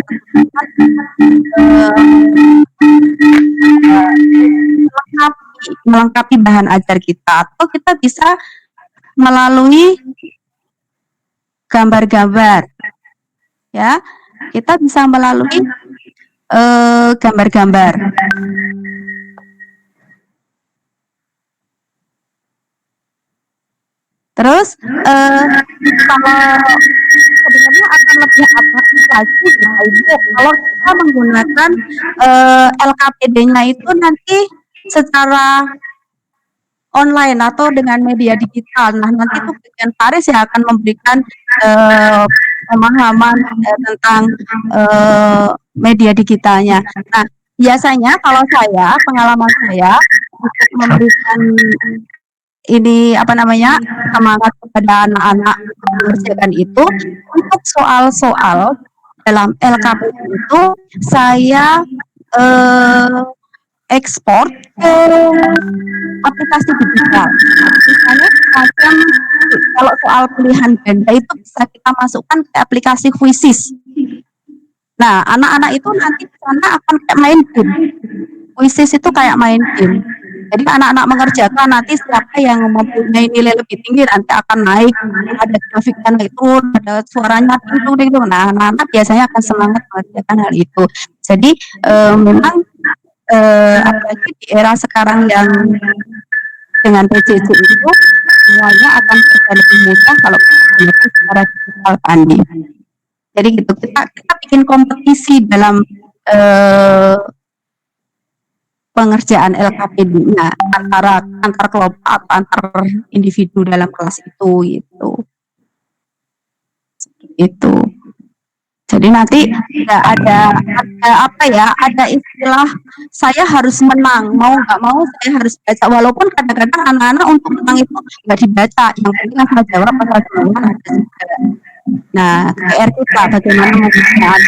melengkapi bahan ajar kita, atau kita bisa melalui gambar-gambar, ya, kita bisa melalui gambar-gambar. Terus kalau sebenarnya akan lebih atraktif lagi kalau kita menggunakan LKPD-nya itu nanti secara online atau dengan media digital. Nah, nanti itu bagian Paris yang akan memberikan pemahaman tentang media digitalnya. Nah, biasanya kalau saya, pengalaman saya untuk memberikan ini semangat kepada anak-anak mengerjakan itu, untuk soal-soal dalam LKPD itu saya ekspor ke aplikasi digital. Misalnya semacam kalau soal pilihan ganda itu bisa kita masukkan ke aplikasi Quizzes. Nah, anak-anak itu nanti di sana akan kayak main game. Quizzes itu kayak main game. Jadi anak-anak mengerjakan, nanti siapa yang mempunyai nilai lebih tinggi nanti akan naik, ada grafiknya naik turun, ada suaranya itu. Nah, anak-anak biasanya akan semangat mengerjakan hal itu. Jadi memang apalagi di era sekarang yang dengan PJJ itu semuanya akan terjadi lebih mudah kalau kita gunakan secara digital, Andi. Jadi gitu, kita bikin kompetisi dalam pengerjaan LKPD-nya antar kelompok atau antar individu dalam kelas itu gitu. Itu. Jadi nanti ada istilah saya harus menang, mau nggak mau saya harus baca, walaupun kadang-kadang anak-anak untuk menang itu nggak dibaca, yang penting asal jawab asal jawaban ada juga. Nah, PR kita bagaimana menggunakan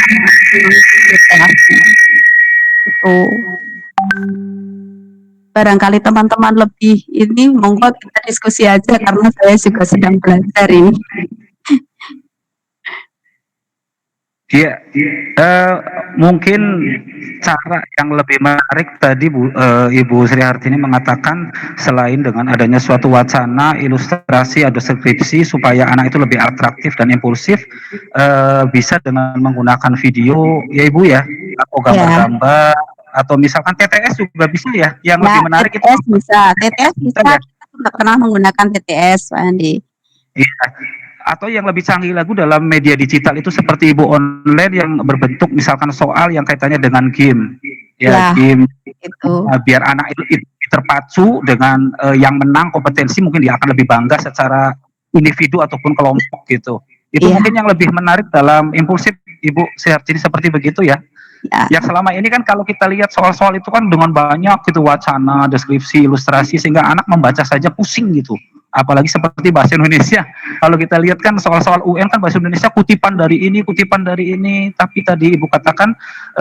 itu. Barangkali teman-teman lebih ini monggo kita diskusi aja karena saya juga sedang belajar ini. Iya, mungkin cara yang lebih menarik tadi Ibu Sri Hartini mengatakan selain dengan adanya suatu wacana, ilustrasi, ada deskripsi supaya anak itu lebih atraktif dan impulsif, bisa dengan menggunakan video, ya Ibu ya, atau gambar-gambar, atau misalkan TTS juga bisa ya, yang lebih menarik TTS itu. TTS bisa, kita sudah pernah menggunakan TTS, Pak Andi. Iya. Atau yang lebih canggih lagi dalam media digital itu seperti Ibu online yang berbentuk misalkan soal yang kaitannya dengan game, game itu. Biar anak itu terpacu dengan yang menang kompetensi, mungkin dia akan lebih bangga secara individu ataupun kelompok gitu. Itu mungkin yang lebih menarik dalam impulsif, Ibu Sri Hartini, seperti begitu ya. Ya, Ya selama ini kan kalau kita lihat soal-soal itu kan dengan banyak gitu wacana, deskripsi, ilustrasi sehingga anak membaca saja pusing gitu. Apalagi seperti bahasa Indonesia. Kalau kita lihat kan soal-soal UN kan bahasa Indonesia kutipan dari ini, tapi tadi Ibu katakan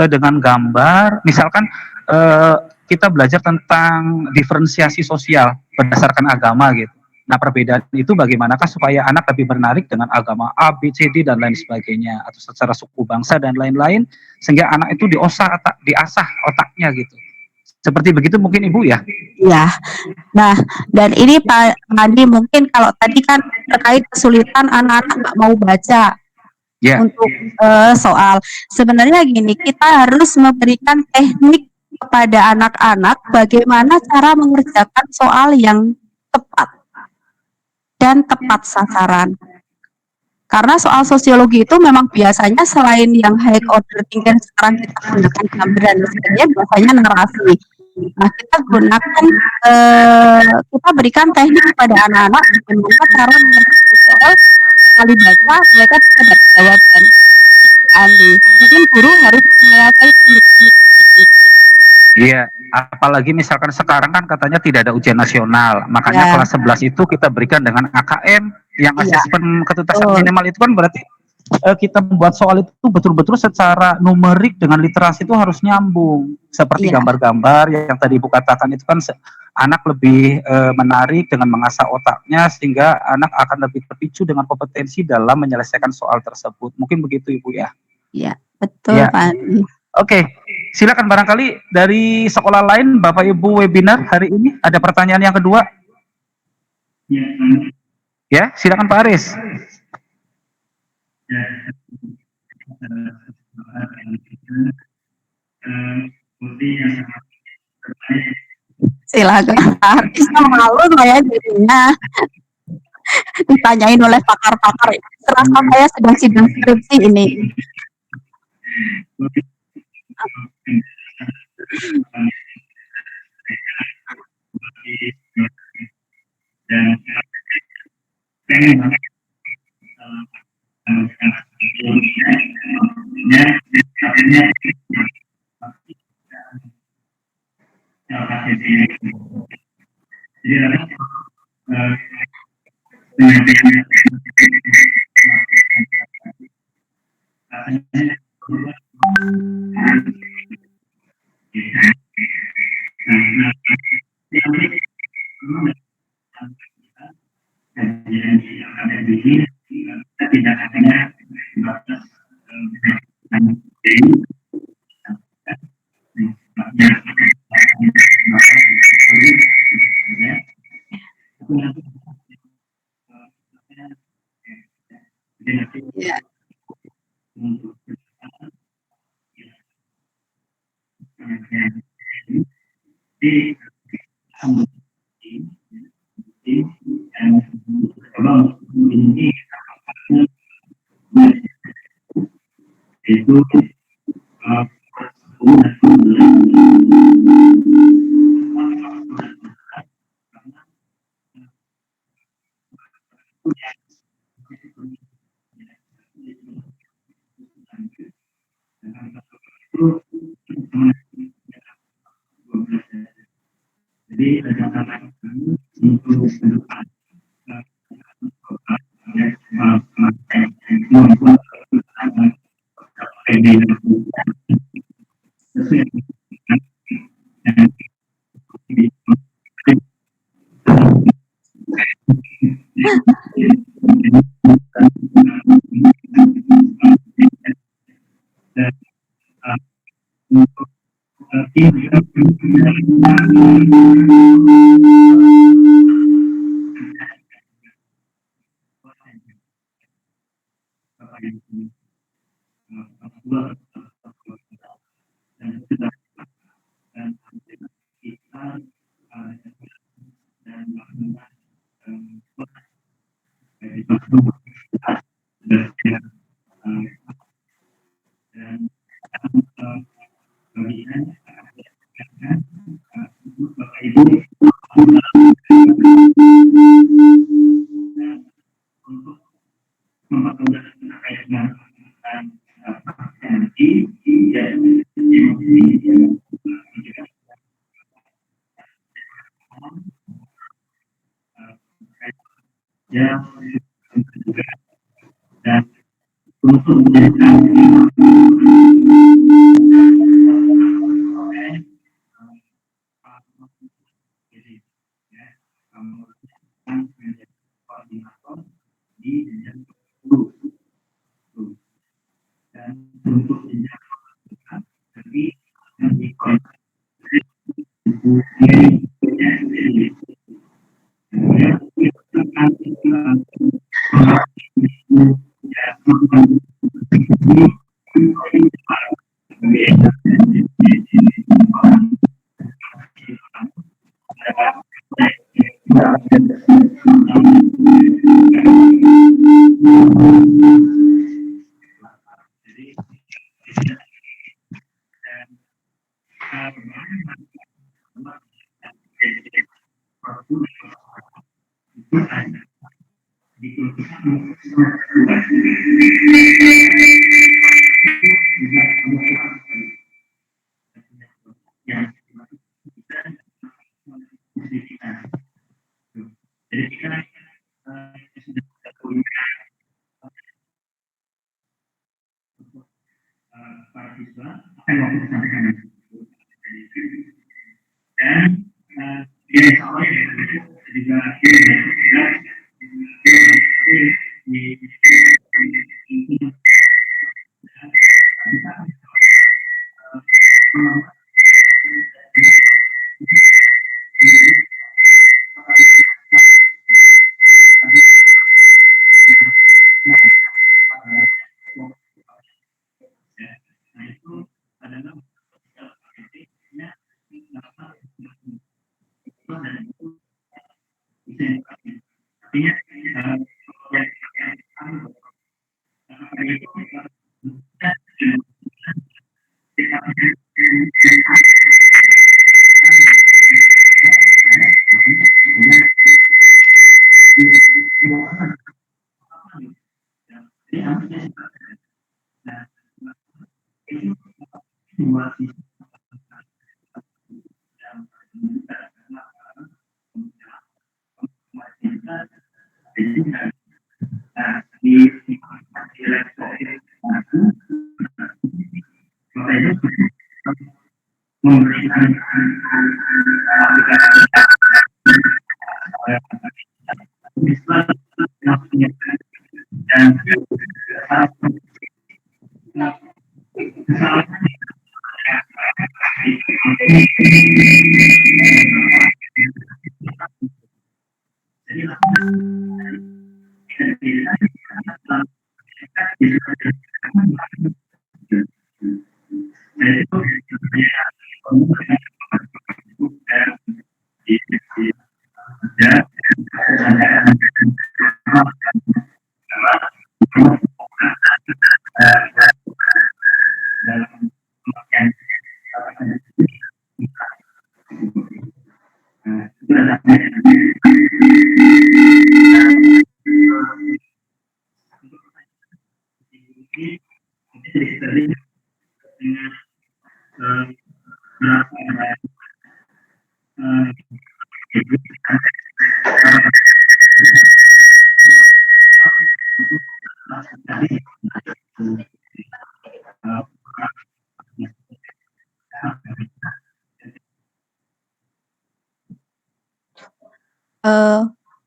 dengan gambar, misalkan eh, kita belajar tentang diferensiasi sosial berdasarkan agama gitu. Nah, perbedaan itu bagaimanakah supaya anak lebih menarik dengan agama A, B, C, D dan lain sebagainya atau secara suku bangsa dan lain-lain sehingga anak itu diasah otaknya gitu. Seperti begitu mungkin Ibu ya? ya. Nah, dan ini Pak Andi mungkin kalau tadi kan terkait kesulitan anak-anak nggak mau baca Ya, untuk soal. Sebenarnya gini, kita harus memberikan teknik kepada anak-anak bagaimana cara mengerjakan soal yang tepat dan tepat sasaran. Karena soal sosiologi itu memang biasanya selain yang high order thinking sekarang kita gunakan gambar dan sebagainya, biasanya narasi. Nah, kita gunakan, kita berikan teknik kepada anak-anak bagaimana cara mengerjakan soal, sekali baca mereka bisa dapat jawaban. Andi, mungkin guru harus menguasai teknik-teknik seperti itu. iya. Apalagi misalkan sekarang kan katanya tidak ada ujian nasional, makanya Ya, kelas 11 itu kita berikan dengan AKM yang iya, asesmen ketuntasan betul. minimal itu kan berarti kita membuat soal itu betul-betul secara numerik dengan literasi itu harus nyambung. Seperti Iya, gambar-gambar yang tadi Ibu katakan itu kan anak lebih menarik dengan mengasah otaknya sehingga anak akan lebih terpicu dengan kompetensi dalam menyelesaikan soal tersebut. Mungkin begitu Ibu ya. iya, betul Ya, Pak Andi. oke. Silakan barangkali dari sekolah lain Bapak Ibu webinar hari ini ada pertanyaan yang kedua. Ya, silakan Pak Aris. Silakan. Bisa malu saya jadinya ditanyain oleh pakar-pakar. Serasa saya sedang sidang skripsi ini. Ya.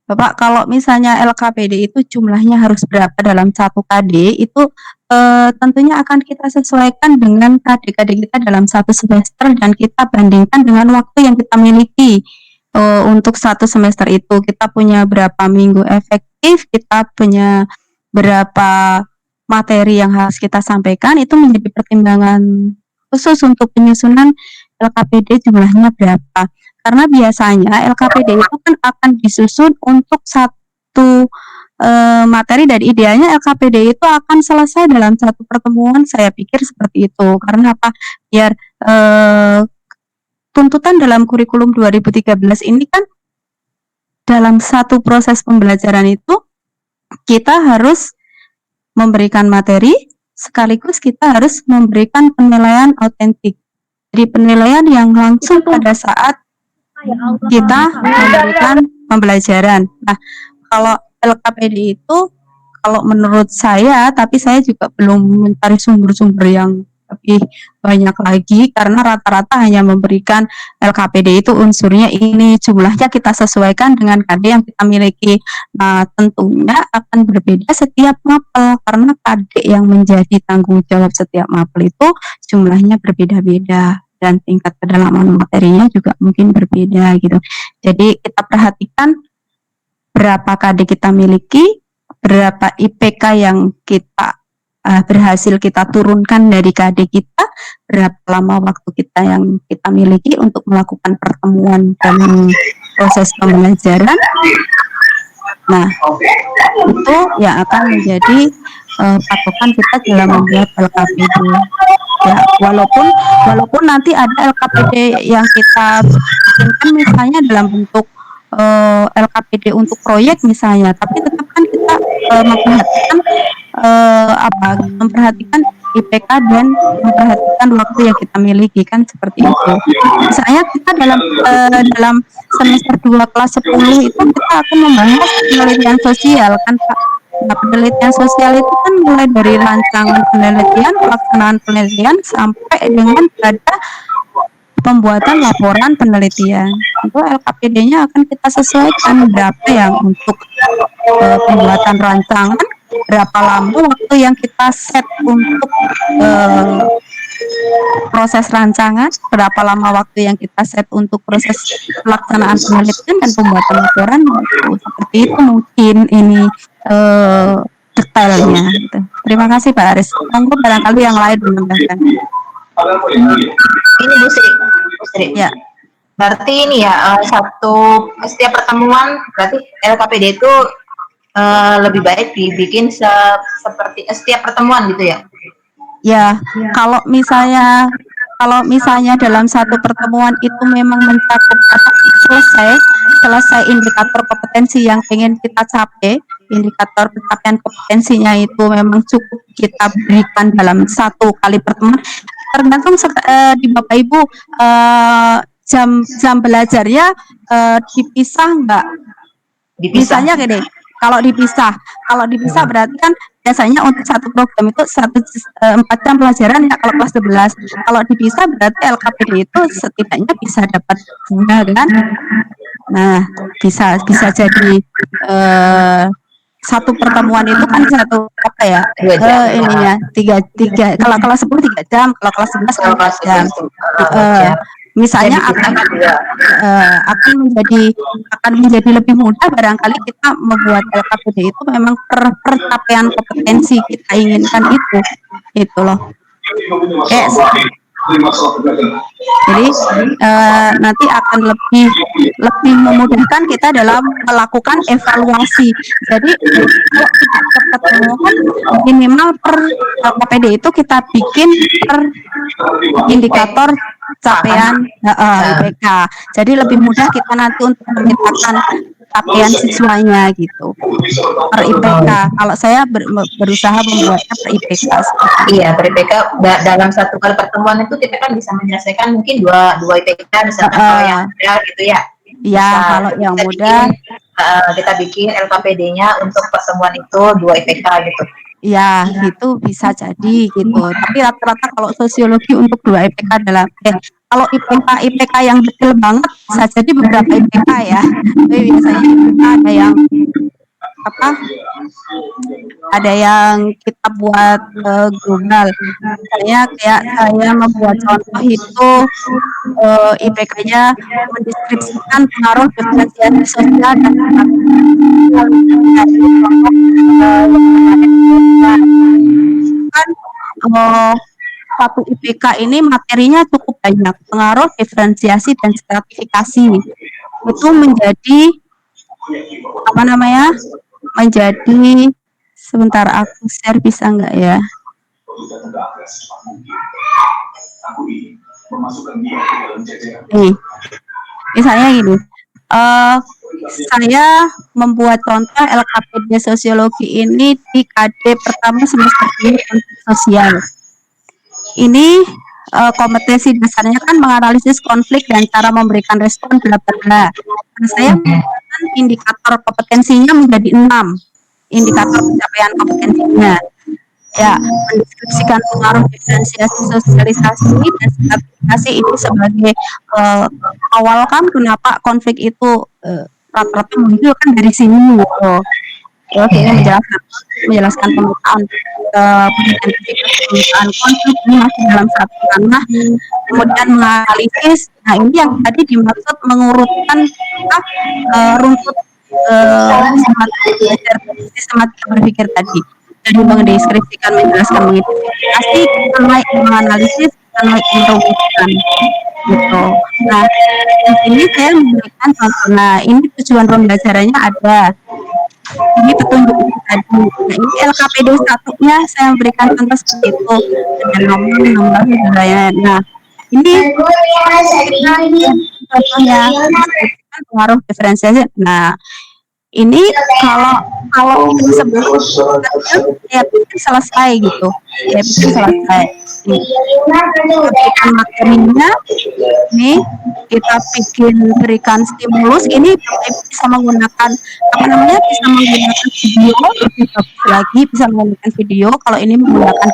Bapak, kalau misalnya LKPD itu jumlahnya harus berapa dalam satu KD, itu tentunya akan kita sesuaikan dengan KD-KD kita dalam satu semester dan kita bandingkan dengan waktu yang kita miliki. Untuk satu semester itu kita punya berapa minggu efektif, kita punya berapa materi yang harus kita sampaikan, itu menjadi pertimbangan khusus untuk penyusunan LKPD jumlahnya berapa. Karena biasanya LKPD itu kan akan disusun untuk satu materi, dan idealnya LKPD itu akan selesai dalam satu pertemuan, saya pikir seperti itu. Karena apa? Biar tuntutan dalam kurikulum 2013 ini kan dalam satu proses pembelajaran itu kita harus memberikan materi sekaligus kita harus memberikan penilaian autentik. Jadi penilaian yang langsung pada saat kita memberikan pembelajaran. Nah, kalau LKPD itu, kalau menurut saya, tapi saya juga belum mencari sumber-sumber yang lebih banyak lagi, karena rata-rata hanya memberikan LKPD itu unsurnya ini, jumlahnya kita sesuaikan dengan KD yang kita miliki. Nah, tentunya akan berbeda setiap mapel, karena KD yang menjadi tanggung jawab setiap mapel itu jumlahnya berbeda-beda. dan tingkat kedalaman materinya juga mungkin berbeda gitu. Jadi kita perhatikan berapa KD kita miliki, berapa IPK yang kita berhasil kita turunkan dari KD kita, berapa lama waktu kita yang kita miliki untuk melakukan pertemuan dalam proses pembelajaran. Nah, itu yang akan menjadi patokan kita dalam membuat LKPD. Ya, walaupun nanti ada LKPD yang kita bikinkan misalnya dalam bentuk LKPD untuk proyek misalnya, tapi tetap kan kita memperhatikan IPK dan memperhatikan waktu yang kita miliki kan seperti itu. Misalnya kita dalam semester 2 kelas 10 itu kita akan membahas penelitian sosial kan Pak. Nah, penelitian sosial itu kan mulai dari rancangan penelitian, pelaksanaan penelitian sampai dengan pada pembuatan laporan penelitian. Itu LKPD-nya akan kita sesuaikan berapa yang untuk pembuatan rancangan, berapa lama waktu yang kita set untuk proses rancangan, berapa lama waktu yang kita set untuk proses pelaksanaan penelitian dan pembuatan laporan. Seperti itu mungkin ini detailnya. Gitu. Terima kasih Pak Aris. Monggo barangkali yang lain menambahkan. Ini Bu Sri. Ya. Berarti ini ya setiap pertemuan berarti LKPD itu lebih baik dibikin seperti setiap pertemuan gitu ya? Ya, kalau misalnya dalam satu pertemuan itu memang mencakup selesai indikator kompetensi yang ingin kita capai, indikator pencapaian kompetensinya itu memang cukup kita berikan dalam satu kali pertemuan. Tergantung di Bapak Ibu jam belajarnya dipisah enggak? Misalnya gini, kalau dipisah berarti kan biasanya untuk satu program itu 4 jam pelajaran ya kalau kelas 12. Kalau dipisah berarti LKPD itu setidaknya bisa dapat 2 kan? Nah, bisa jadi satu pertemuan itu kan satu apa ya? Ininya 3 kalau kelas 10 3 jam, kalau kelas 11 4 jam. Misalnya akan menjadi lebih mudah barangkali kita membuat LKPD itu memang percapaian kompetensi kita inginkan itu loh. Jadi nanti akan lebih memudahkan kita dalam melakukan evaluasi. Jadi kalau kita pertemuan minimal per LKPD itu kita bikin per indikator capaian IPK. Jadi lebih mudah kita nanti untuk memetakan capaian siswanya gitu per IPK. Kalau saya berusaha membuatnya per IPK. Iya, per IPK dalam satu kali pertemuan itu kita kan bisa menyelesaikan mungkin dua IPK misalkan kalau yang mudah gitu ya. Iya, kalau yang mudah kita bikin LKPD-nya untuk pertemuan itu 2 IPK gitu. Ya, itu bisa jadi gitu. Tapi rata-rata kalau sosiologi untuk 2 IPK adalah kalau IPK yang detail banget bisa jadi beberapa IPK ya. Tapi biasanya IPK ada yang kita buat global. Misalnya kayak saya membuat contoh itu IPK-nya mendeskripsikan pengaruh diferensiasi sosial dan satu IPK ini materinya cukup banyak, pengaruh diferensiasi dan stratifikasi itu menjadi sebentar aku share bisa enggak ya? Nih, misalnya gini, saya membuat contoh LKPD sosiologi ini di KD pertama semester ini untuk sosial. Ini kompetensi dasarnya kan menganalisis konflik dan cara memberikan respon bla bla bla. Saya menggunakan indikator kompetensinya menjadi 6 indikator pencapaian kompetensinya. Ya, mendeskripsikan pengaruh diferensiasi sosialisasi dan stratifikasi ini sebagai awal kan kenapa konflik itu rata-rata muncul kan dari sini gitu. Terus ini menjelaskan pemetaan pemeriksaan konflik ini masih dalam satu ranah, kemudian menganalisis. Nah, ini yang tadi dimaksud mengurutkan runtut sistematika berpikir tadi. Jadi mendeskripsikan, menjelaskan, mengidentifikasi, kita naik menganalisis, kita naik merumuskan gitu. Nah, di sini saya memberikan contoh. Nah, ini tujuan pembelajarannya ada. Ini petunjuk tadi. Nah, ini LKPD 1-nya saya memberikan contoh seperti itu. Ada nomor wilayah. Nah, ini contohnya pengaruh diferensiasi. Nah, ini kalau sebelum ya pikir selesai gitu, ya pikir selesai. Berikan materinya, nih kita berikan stimulus. Ini bisa menggunakan bisa menggunakan video lebih bagus lagi, bisa menggunakan video. Kalau ini menggunakan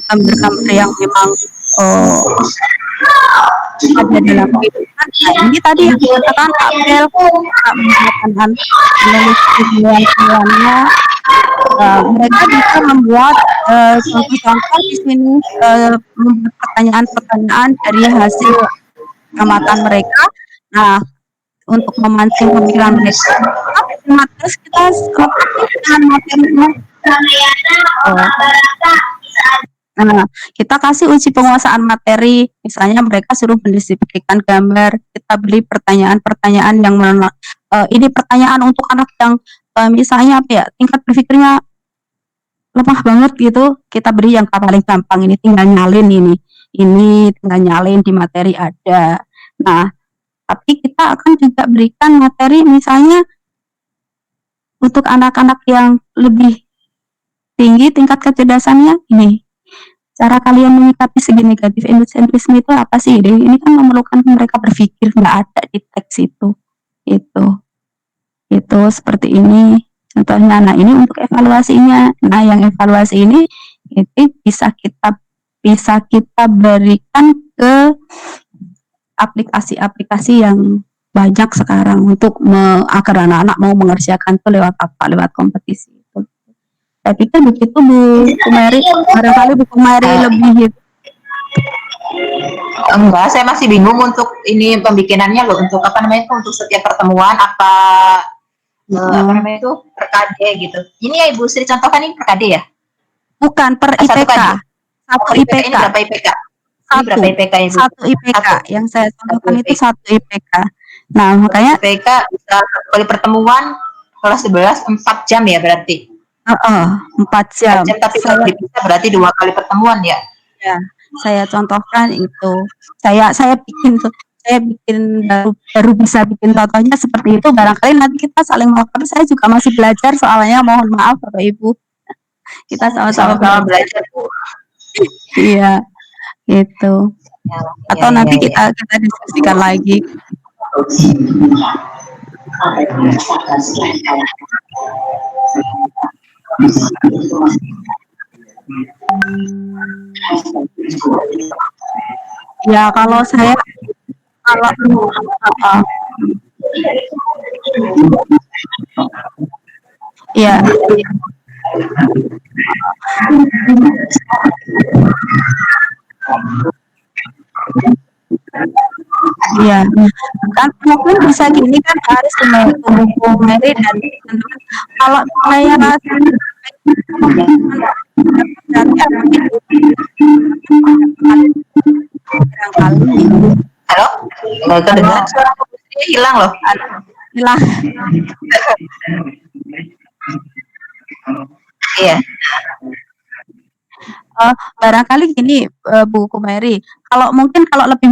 gambar yang memang ada dalam kehidupan. Nah, ini tadi yang dikatakan Abel menggunakan menulis tujuan-tujuannya. Mereka bisa membuat contoh-contoh di sini, membuat pertanyaan-pertanyaan dari hasil amatan mereka. Nah, untuk memancing pemikiran mereka, terus kita dengan materinya. Nah, kita kasih uji penguasaan materi, misalnya mereka suruh mendeskripsikan gambar, kita beri pertanyaan-pertanyaan yang ini pertanyaan untuk anak yang misalnya apa ya, tingkat berpikirnya lemah banget gitu, kita beri yang paling gampang, ini tinggal nyalin ini tinggal nyalin di materi ada. Nah, tapi kita akan juga berikan materi misalnya untuk anak-anak yang lebih tinggi tingkat kecerdasannya, ini cara kalian menyikapi segi negatif endosentrisme itu apa sih? Ini kan memerlukan mereka berpikir, nggak ada di teks itu seperti ini contohnya. Nah, ini untuk evaluasinya. Nah, yang evaluasi ini bisa kita berikan ke aplikasi-aplikasi yang banyak sekarang untuk agar anak-anak mau mengerjakan itu lewat kompetisi. Saya pikir begitu Bu Kumari, barangkali Bu Kumari lebih gitu. Enggak, saya masih bingung untuk ini pembikinannya loh, untuk apa namanya itu, untuk setiap pertemuan apa namanya itu per KD gitu. Ini ya Ibu Sri contohkan ini per KD ya? Bukan, per IPK. Satu IPK. Ini berapa IPK? Ini berapa IPK Ibu? Satu IPK. Yang saya contohkan itu satu IPK. Nah, makanya IPK bisa kali pertemuan kelas 11 4 jam ya berarti. 4 jam. 4 jam, tapi kalau bisa berarti 2 kali pertemuan ya. Ya, saya contohkan itu. Saya bikin baru bisa bikin contohnya seperti itu. Barangkali nanti kita saling melengkapi. Saya juga masih belajar soalnya, mohon maaf Bapak Ibu. Kita sama-sama belajar. Iya, gitu. Atau nanti kita diskusikan lagi. Ya, kalau saya ya iya, kan mungkin bisa gini kan, harus mendukung Mary dan teman-teman. Kalau saya rasa barangkali. Halo? Nggak kedengar, suara hilang loh. Hilang. Iya. Barangkali gini Bu Kumari, kalau lebih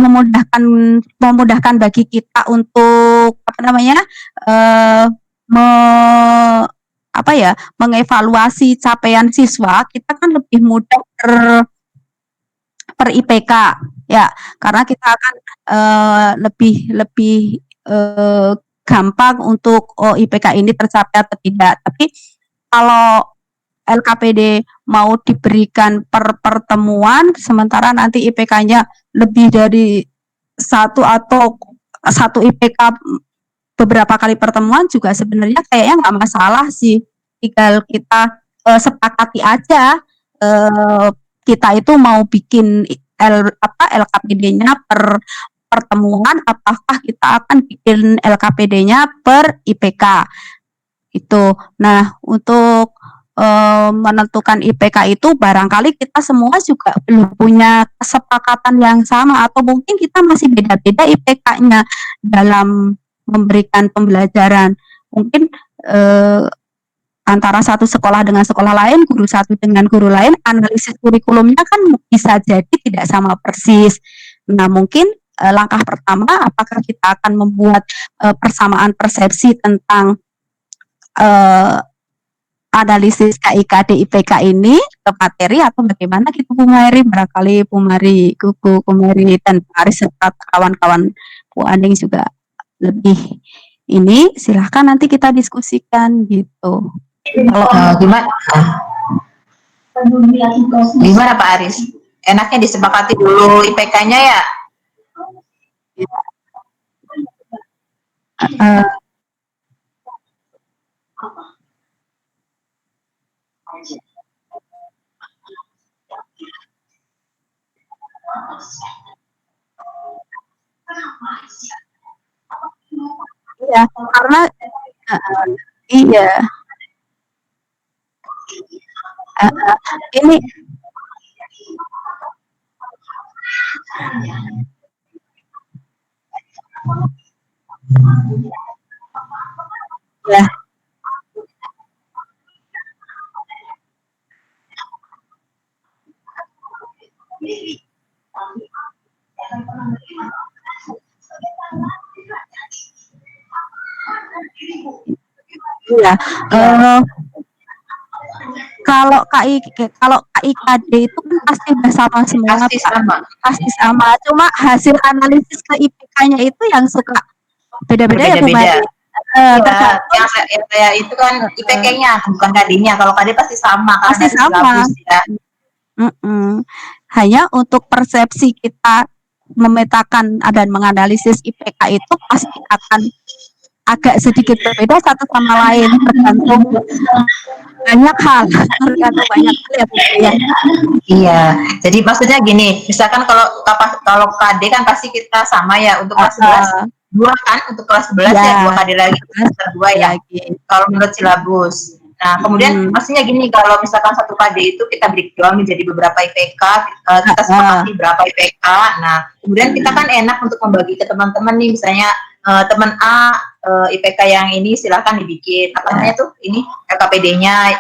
memudahkan bagi kita untuk apa namanya mengevaluasi capaian siswa, kita kan lebih mudah per IPK ya, karena kita akan lebih gampang untuk IPK ini tercapai atau tidak. Tapi kalau LKPD mau diberikan per pertemuan, sementara nanti IPK-nya lebih dari satu atau satu IPK beberapa kali pertemuan juga sebenarnya kayaknya nggak masalah sih. Tinggal kita sepakati aja eh, kita itu mau bikin LKPD-nya per pertemuan, apakah kita akan bikin LKPD-nya per IPK itu. Nah, untuk menentukan IPK itu barangkali kita semua juga belum punya kesepakatan yang sama, atau mungkin kita masih beda-beda IPK-nya dalam memberikan pembelajaran. Mungkin antara satu sekolah dengan sekolah lain, guru satu dengan guru lain, analisis kurikulumnya kan bisa jadi tidak sama persis. Nah, mungkin langkah pertama, apakah kita akan membuat persamaan persepsi tentang analisis KIKD IPK ini ke materi, atau bagaimana gitu Bu Mary? Barangkali Bu Mary, Gugu, Bu Mary, dan Pak Aris serta kawan-kawan Bu Aning juga lebih ini, silahkan nanti kita diskusikan gitu. Kalau Gimana? Gimana Pak Aris? Enaknya disepakati dulu IPK-nya ya? iya, karena iya, ini ya. Iya, kalau KIKD itu kan pasti udah sama semua, Pasti Pak. sama. Pasti sama. Cuma hasil analisis ke IPK-nya itu yang suka beda-beda ya Bu Berbeda-beda. Mari. Ya, Tergantung yang saya itu kan IPK-nya, bukan KD-nya. Kalau KD pasti sama, karena pasti dari sama. silabus ya. Hanya untuk persepsi kita memetakan dan menganalisis IPK itu pasti akan agak sedikit berbeda satu sama lain, tergantung banyak hal, ya Bu ya. Iya, jadi maksudnya gini, misalkan kalau KD kan pasti kita sama ya, untuk kelas 11 dua kan, untuk kelas 11 ya 2 KD lagi, semester 2 ya, kalau menurut silabus. Nah, kemudian maksudnya gini, kalau misalkan satu KD itu kita breakdown menjadi beberapa IPK, kita sepakati berapa IPK. Nah, kemudian kita kan enak untuk membagi ke teman-teman nih, misalnya teman A IPK yang ini silahkan dibikin apa namanya tuh ini LKPD-nya,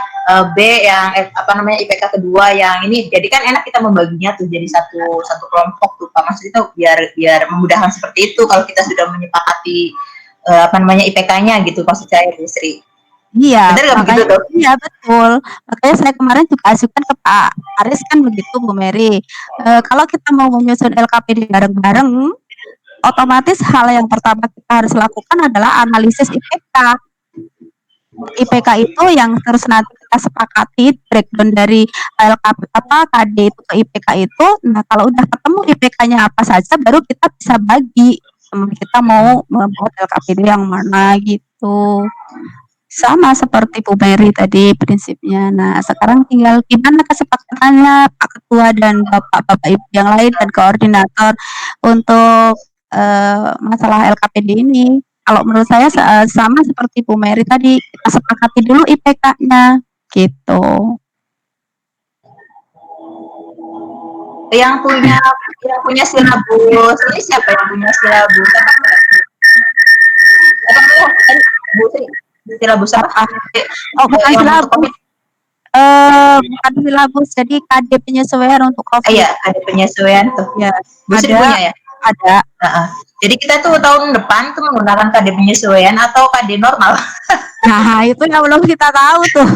B yang IPK kedua yang ini, jadi kan enak kita membaginya tuh jadi satu kelompok tuh Pak, maksudnya tuh biar memudahkan seperti itu kalau kita sudah menyepakati IPK-nya gitu, maksud saya Bu Sri. Iya, benar begitu tuh? Iya betul. Makanya saya kemarin juga ajukan ke Pak Aris kan begitu Bu Mary. Kalau kita mau menyusun LKPD bareng-bareng, otomatis hal yang pertama kita harus lakukan adalah analisis IPK. IPK itu yang terus nanti kita sepakati breakdown dari KD itu ke IPK itu. Nah, kalau udah ketemu IPK-nya apa saja, baru kita bisa bagi kita mau membuat LKPD yang mana gitu. Sama seperti Bu Mary tadi prinsipnya. Nah, sekarang tinggal gimana kesepakatannya Pak Ketua dan Bapak-Bapak Ibu yang lain dan koordinator untuk masalah LKPD ini. Kalau menurut saya sama seperti Bu Mary tadi, kita sepakati dulu IPK-nya gitu. Yang punya silabus ini siapa yang punya silabus? Silabus apa? Oh, bukan silabus. Bukan silabus, jadi KD penyesuaian untuk COVID. Iya, KD penyesuaian tuh. Ya, ada punya ya? Ada. Jadi kita tuh tahun depan tuh menggunakan KD penyesuaian atau KD normal. Nah, itu yang belum kita tahu tuh.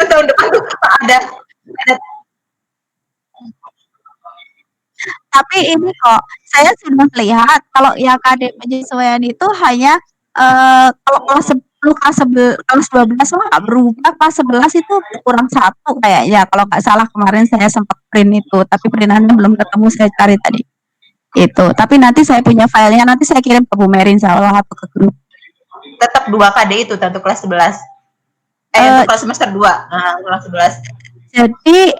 Tahun depan tuh ada. Tapi ini kok, saya sudah melihat kalau yang KD penyesuaian itu hanya kalau kelas 12 nggak berubah, kelas 11 itu kurang 1 kayaknya, kalau nggak salah kemarin saya sempat print itu, tapi printannya belum ketemu, saya cari tadi. Itu, tapi nanti saya punya filenya, nanti saya kirim ke Bu Mary insyaallah atau ke grup. Tetap 2 KD itu untuk kelas 11. Untuk kelas semester 2, kelas 11. Jadi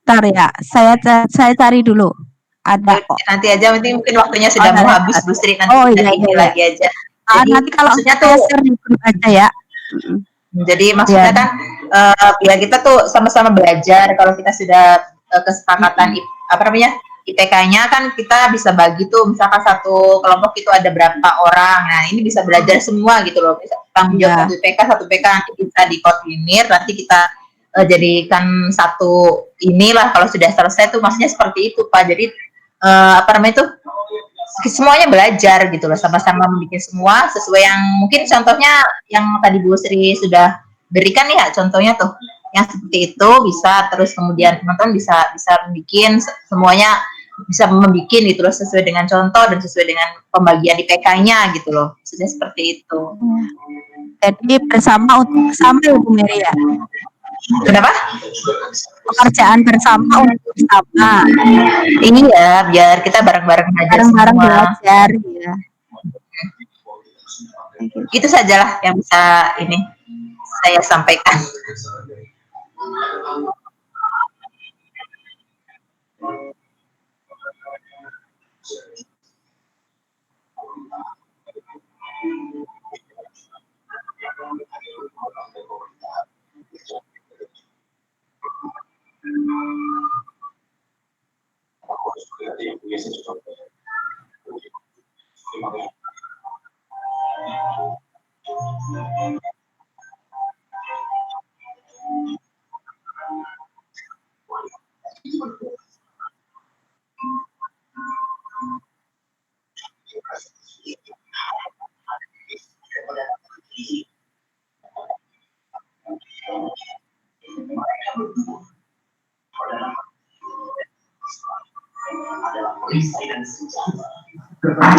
tar ya, saya cari dulu. Ada kok. Nanti aja, mungkin waktunya sudah mau habis, Bu Sri, nanti Oh, kita iya, ini iya. lagi aja. Jadi Nanti kalau maksudnya saya tuh, share di grup aja ya. jadi maksudnya kan biar kita tuh sama-sama belajar. Kalau kita sudah kesepakatan apa namanya IPK-nya, kan kita bisa bagi tuh, misalkan satu kelompok itu ada berapa orang. Nah, ini bisa belajar semua gitu loh. Bisa tanggung jawab satu IPK nanti bisa dikoordinir, nanti kita jadikan satu inilah kalau sudah selesai tuh, maksudnya seperti itu Pak. Jadi apa namanya itu, semuanya belajar gitu loh, sama-sama membuat semua sesuai yang mungkin contohnya yang tadi Bu Sri sudah berikan ya, contohnya tuh yang seperti itu bisa, terus kemudian teman-teman bisa membuat semuanya, bisa membuat gitu loh, sesuai dengan contoh dan sesuai dengan pembagian IPK-nya gitu loh, maksudnya seperti itu. Jadi bersama untuk bersama ya Bu Mary ya. Kenapa? Pekerjaan bersama untuk bersama. Iya, biar kita bareng-bareng belajar Bareng-bareng semua. belajar ya. Itu sajalah yang bisa ini saya sampaikan.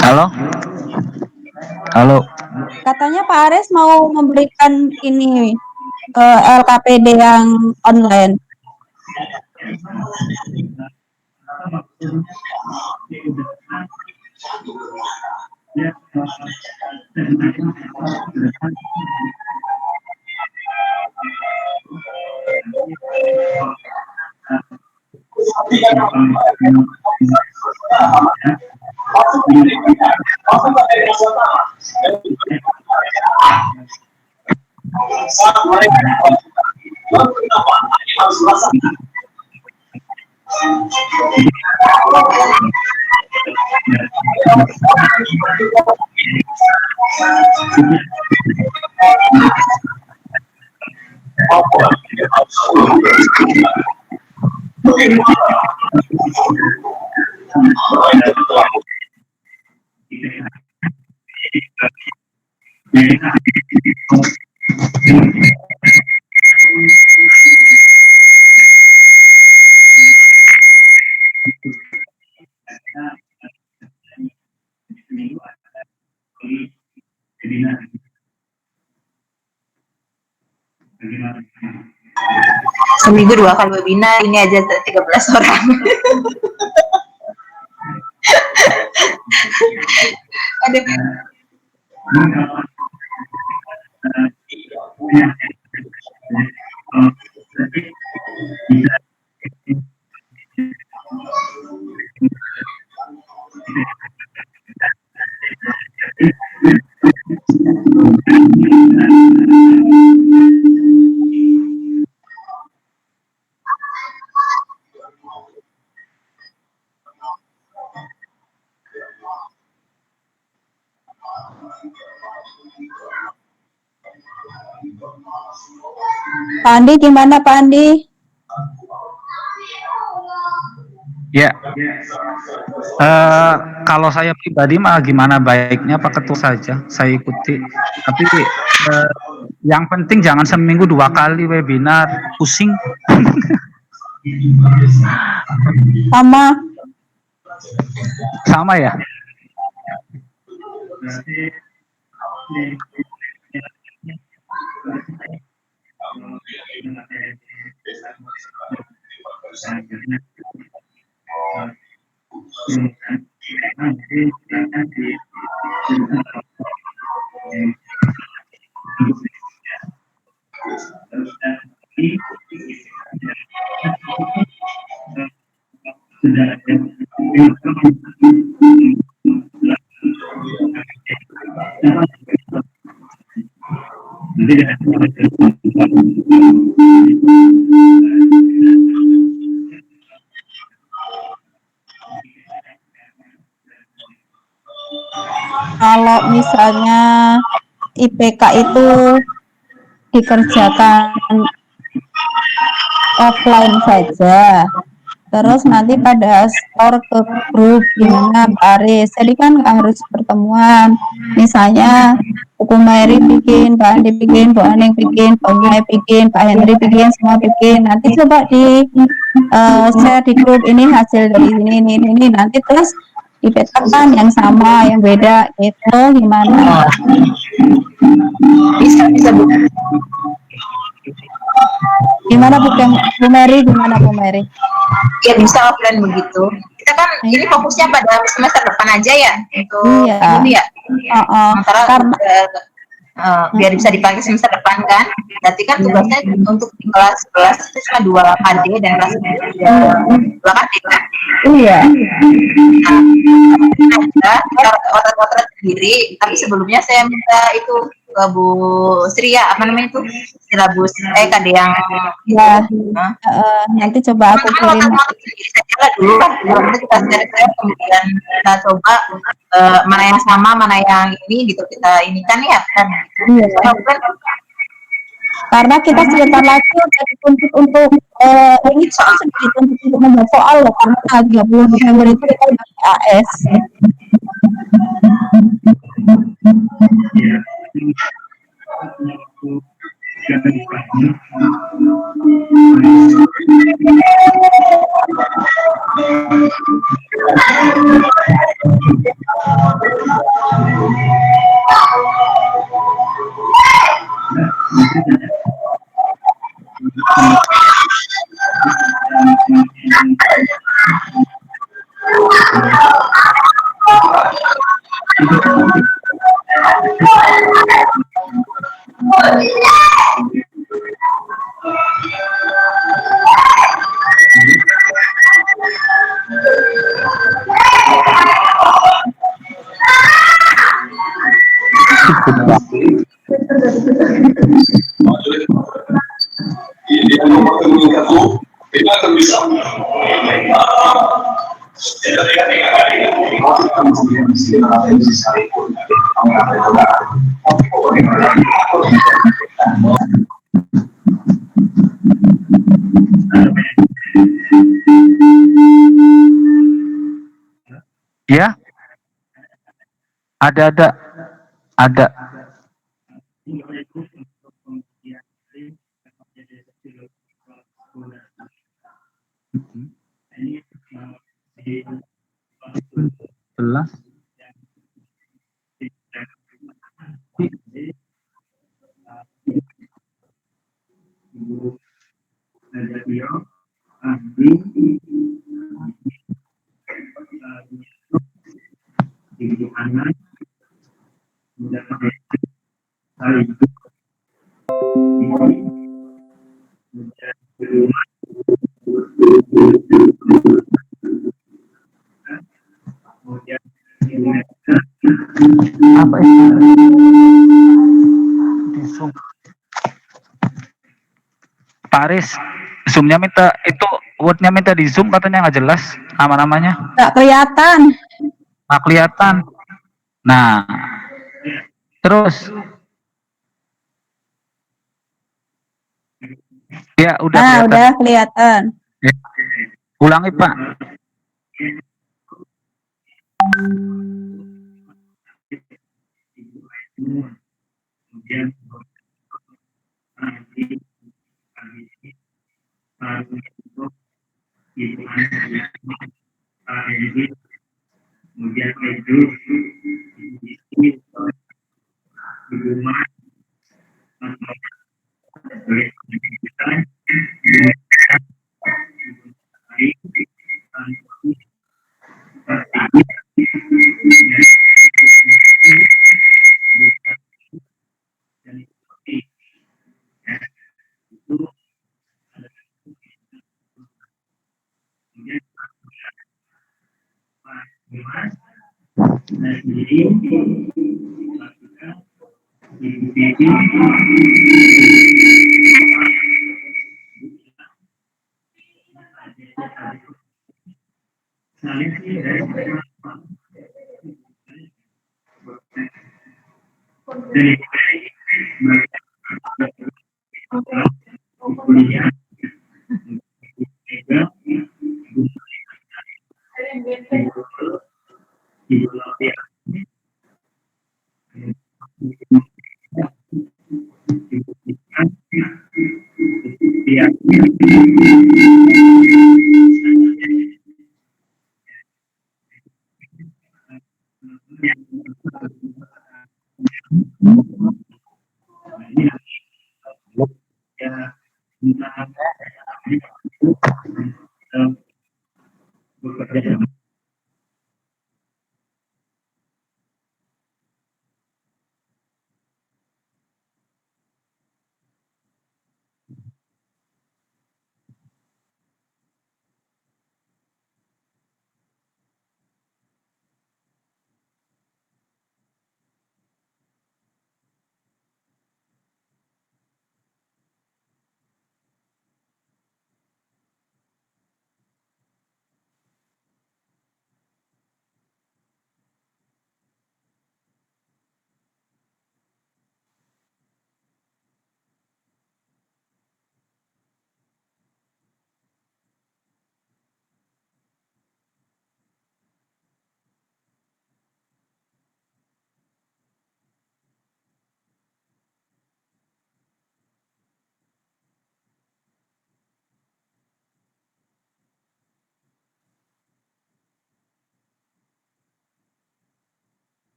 Halo? Halo? Katanya Pak Ares mau memberikan ini LKPD yang online. Seminggu 2 kali webinar, ini aja 13 orang. Aduh. Pak Andi gimana Pak Andi? Ya, kalau saya pribadi mah gimana baiknya Pak Ketua saja, saya ikuti. Tapi yang penting jangan seminggu 2 kali webinar, pusing. Sama ya. Kalau misalnya IPK itu dikerjakan offline saja, terus nanti pada store ke grup gimana Pak Aris, jadi kan nggak harus pertemuan. Misalnya Buku Mary bikin, Pak Andi bikin, Bu Aning bikin, Pak Unai bikin, Pak Henry bikin, semua bikin. Nanti coba di share di grup, ini hasil dari ini, nanti terus dipetakan yang sama, yang beda, itu gimana? Bisa Bu. Gimana Bu Mary, gimana Bu Mary? Ya bisa offline begitu. Kita kan ini fokusnya pada semester depan aja ya untuk Iya. ini ya. Sementara Karena biar bisa dipakai semester depan kan. Berarti kan tugasnya untuk di kelas 11 itu cuma 2 KD dan kelas 2 KD kan. iya. Kita otot-otot sendiri, tapi sebelumnya saya minta itu ke Bu Sri ya, apa namanya itu silabus KD yang Ya, nanti coba aku kirim. sendiri saja lah dulu lah, kita share kemudian kita coba mana yang sama, mana yang ini gitu kita ini kan ya kan. Iya. Karena kita sebentar lagi udah dituntut untuk ini sudah dituntut untuk membuat soal loh, karena 30 Desember itu kita udah AS. Ya, ada. Belas. Apa itu? Di Zoom. Pak Aris, Zoom-nya minta itu word-nya minta di Zoom, katanya nggak jelas nama-namanya. Nggak kelihatan. Nggak kelihatan. Nah, terus ya udah kelihatan. Udah kelihatan. Ya. Ulangi Pak.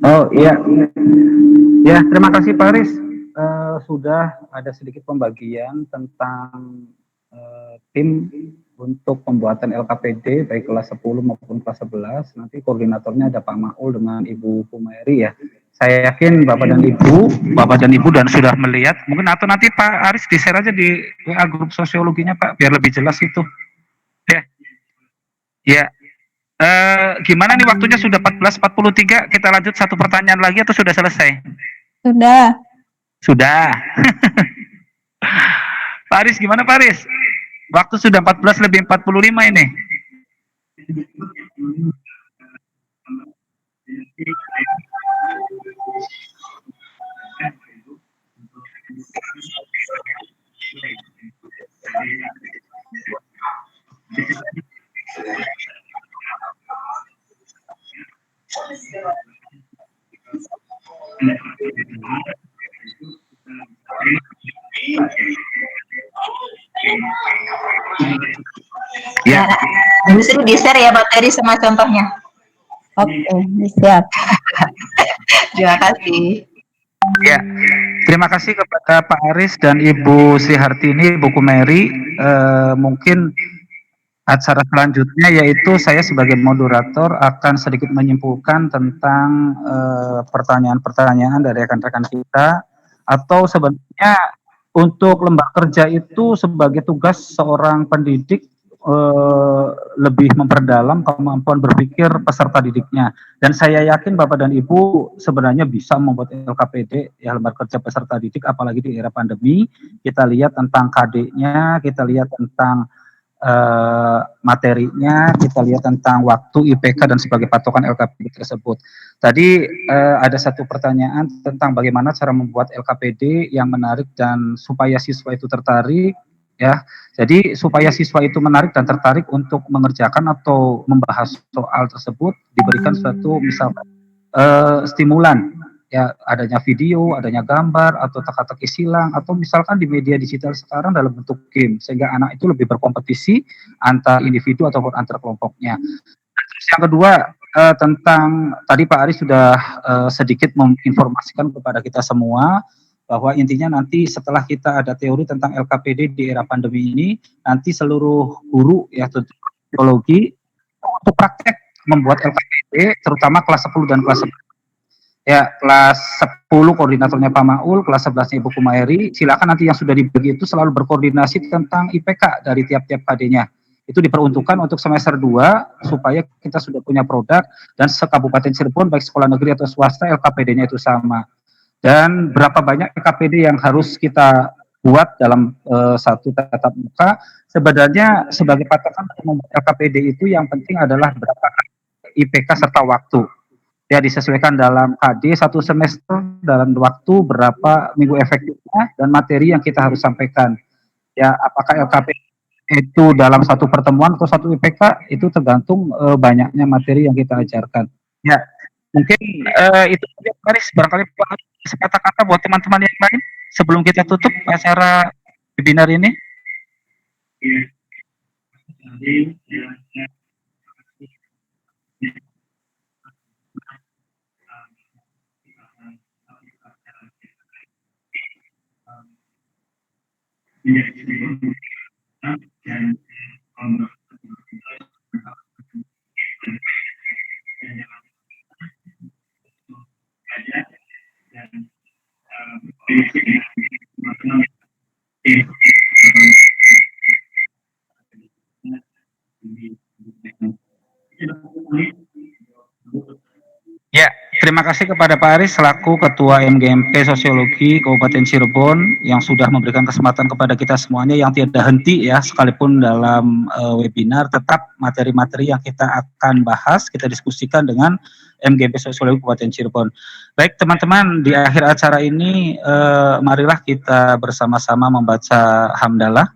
Oh iya, ya terima kasih Pak Aris. Sudah ada sedikit pembagian tentang tim untuk pembuatan LKPD baik kelas 10 maupun kelas 11. Nanti koordinatornya ada Pak Maul dengan Ibu Pumeri ya. Saya yakin Bapak dan Ibu dan sudah melihat. Mungkin atau nanti Pak Aris di-share aja di WA grup sosiologinya Pak biar lebih jelas itu. Ya. Ya. Gimana nih waktunya sudah 14.43, kita lanjut satu pertanyaan lagi atau sudah selesai? Sudah. Sudah. Pak Aris, gimana Pak Aris? Waktu sudah 14:45 ini. Ya, bisa di-share ya materi sama contohnya. Oke, siap. Terima kasih. Ya, terima kasih kepada Pak Aris dan Ibu Sri Hartini, Ibu Kumeri. Mungkin acara selanjutnya yaitu saya sebagai moderator akan sedikit menyimpulkan tentang pertanyaan-pertanyaan dari rekan-rekan kita, atau sebenarnya untuk lembaga kerja itu sebagai tugas seorang pendidik lebih memperdalam kemampuan berpikir peserta didiknya. Dan saya yakin Bapak dan Ibu sebenarnya bisa membuat LKPD, ya lembaga kerja peserta didik, apalagi di era pandemi. Kita lihat tentang KD-nya, kita lihat tentang materinya, kita lihat tentang waktu, IPK, dan sebagai patokan LKPD tersebut. Tadi ada satu pertanyaan tentang bagaimana cara membuat LKPD yang menarik dan supaya siswa itu tertarik, ya. Jadi supaya siswa itu menarik dan tertarik untuk mengerjakan atau membahas soal tersebut, diberikan suatu misalkan stimulan, ya, adanya video, adanya gambar, atau teka-teki silang, atau misalkan di media digital sekarang dalam bentuk game, sehingga anak itu lebih berkompetisi antar individu ataupun antar kelompoknya. Terus yang kedua, tentang tadi Pak Aris sudah sedikit menginformasikan kepada kita semua bahwa intinya nanti setelah kita ada teori tentang LKPD di era pandemi ini, nanti seluruh guru ya psikologi untuk praktek membuat LKPD, terutama kelas 10 dan kelas 11. Ya, kelas 10 koordinatornya Pak Maul, kelas 11-nya Ibu Kumairi, silakan nanti yang sudah dibagi itu selalu berkoordinasi tentang IPK dari tiap-tiap KD-nya. Itu diperuntukkan untuk semester 2 supaya kita sudah punya produk dan sekabupaten Cirebon baik sekolah negeri atau swasta LKPD-nya itu sama. Dan berapa banyak LKPD yang harus kita buat dalam satu tatap muka, sebenarnya sebagai patokan untuk membuat LKPD itu yang penting adalah berapa IPK serta waktu. Ya, disesuaikan dalam KD satu semester dalam waktu berapa minggu efektifnya dan materi yang kita harus sampaikan. Ya, apakah LKPD itu dalam satu pertemuan atau satu IPK itu tergantung banyaknya materi yang kita ajarkan. Ya, mungkin itu saja Paris, barangkali kata-kata buat teman-teman yang lain sebelum kita tutup acara webinar ini. Ya, terima kasih kepada Pak Aris selaku Ketua MGMP Sosiologi Kabupaten Cirebon yang sudah memberikan kesempatan kepada kita semuanya yang tidak henti ya, sekalipun dalam webinar tetap materi-materi yang kita akan bahas, kita diskusikan dengan MGMP Sosiologi Kabupaten Cirebon. Baik teman-teman, di akhir acara ini marilah kita bersama-sama membaca hamdalah.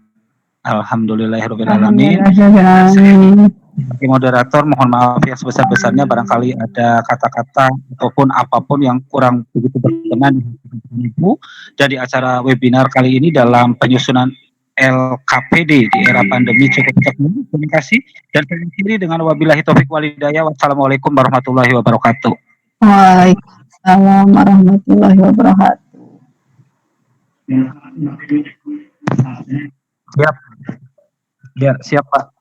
Alhamdulillahirrahmanirrahim. Sebagai moderator, mohon maaf yang sebesar-besarnya barangkali ada kata-kata ataupun apapun yang kurang begitu berkenan Ibu dari acara webinar kali ini dalam penyusunan LKPD di era pandemi cukup teknis. Terima kasih dan saya akhiri dengan wabillahi taufik walhidayah. Wassalamualaikum warahmatullahi wabarakatuh. Waalaikumsalam warahmatullahi wabarakatuh. Siap. Ya, siap Pak.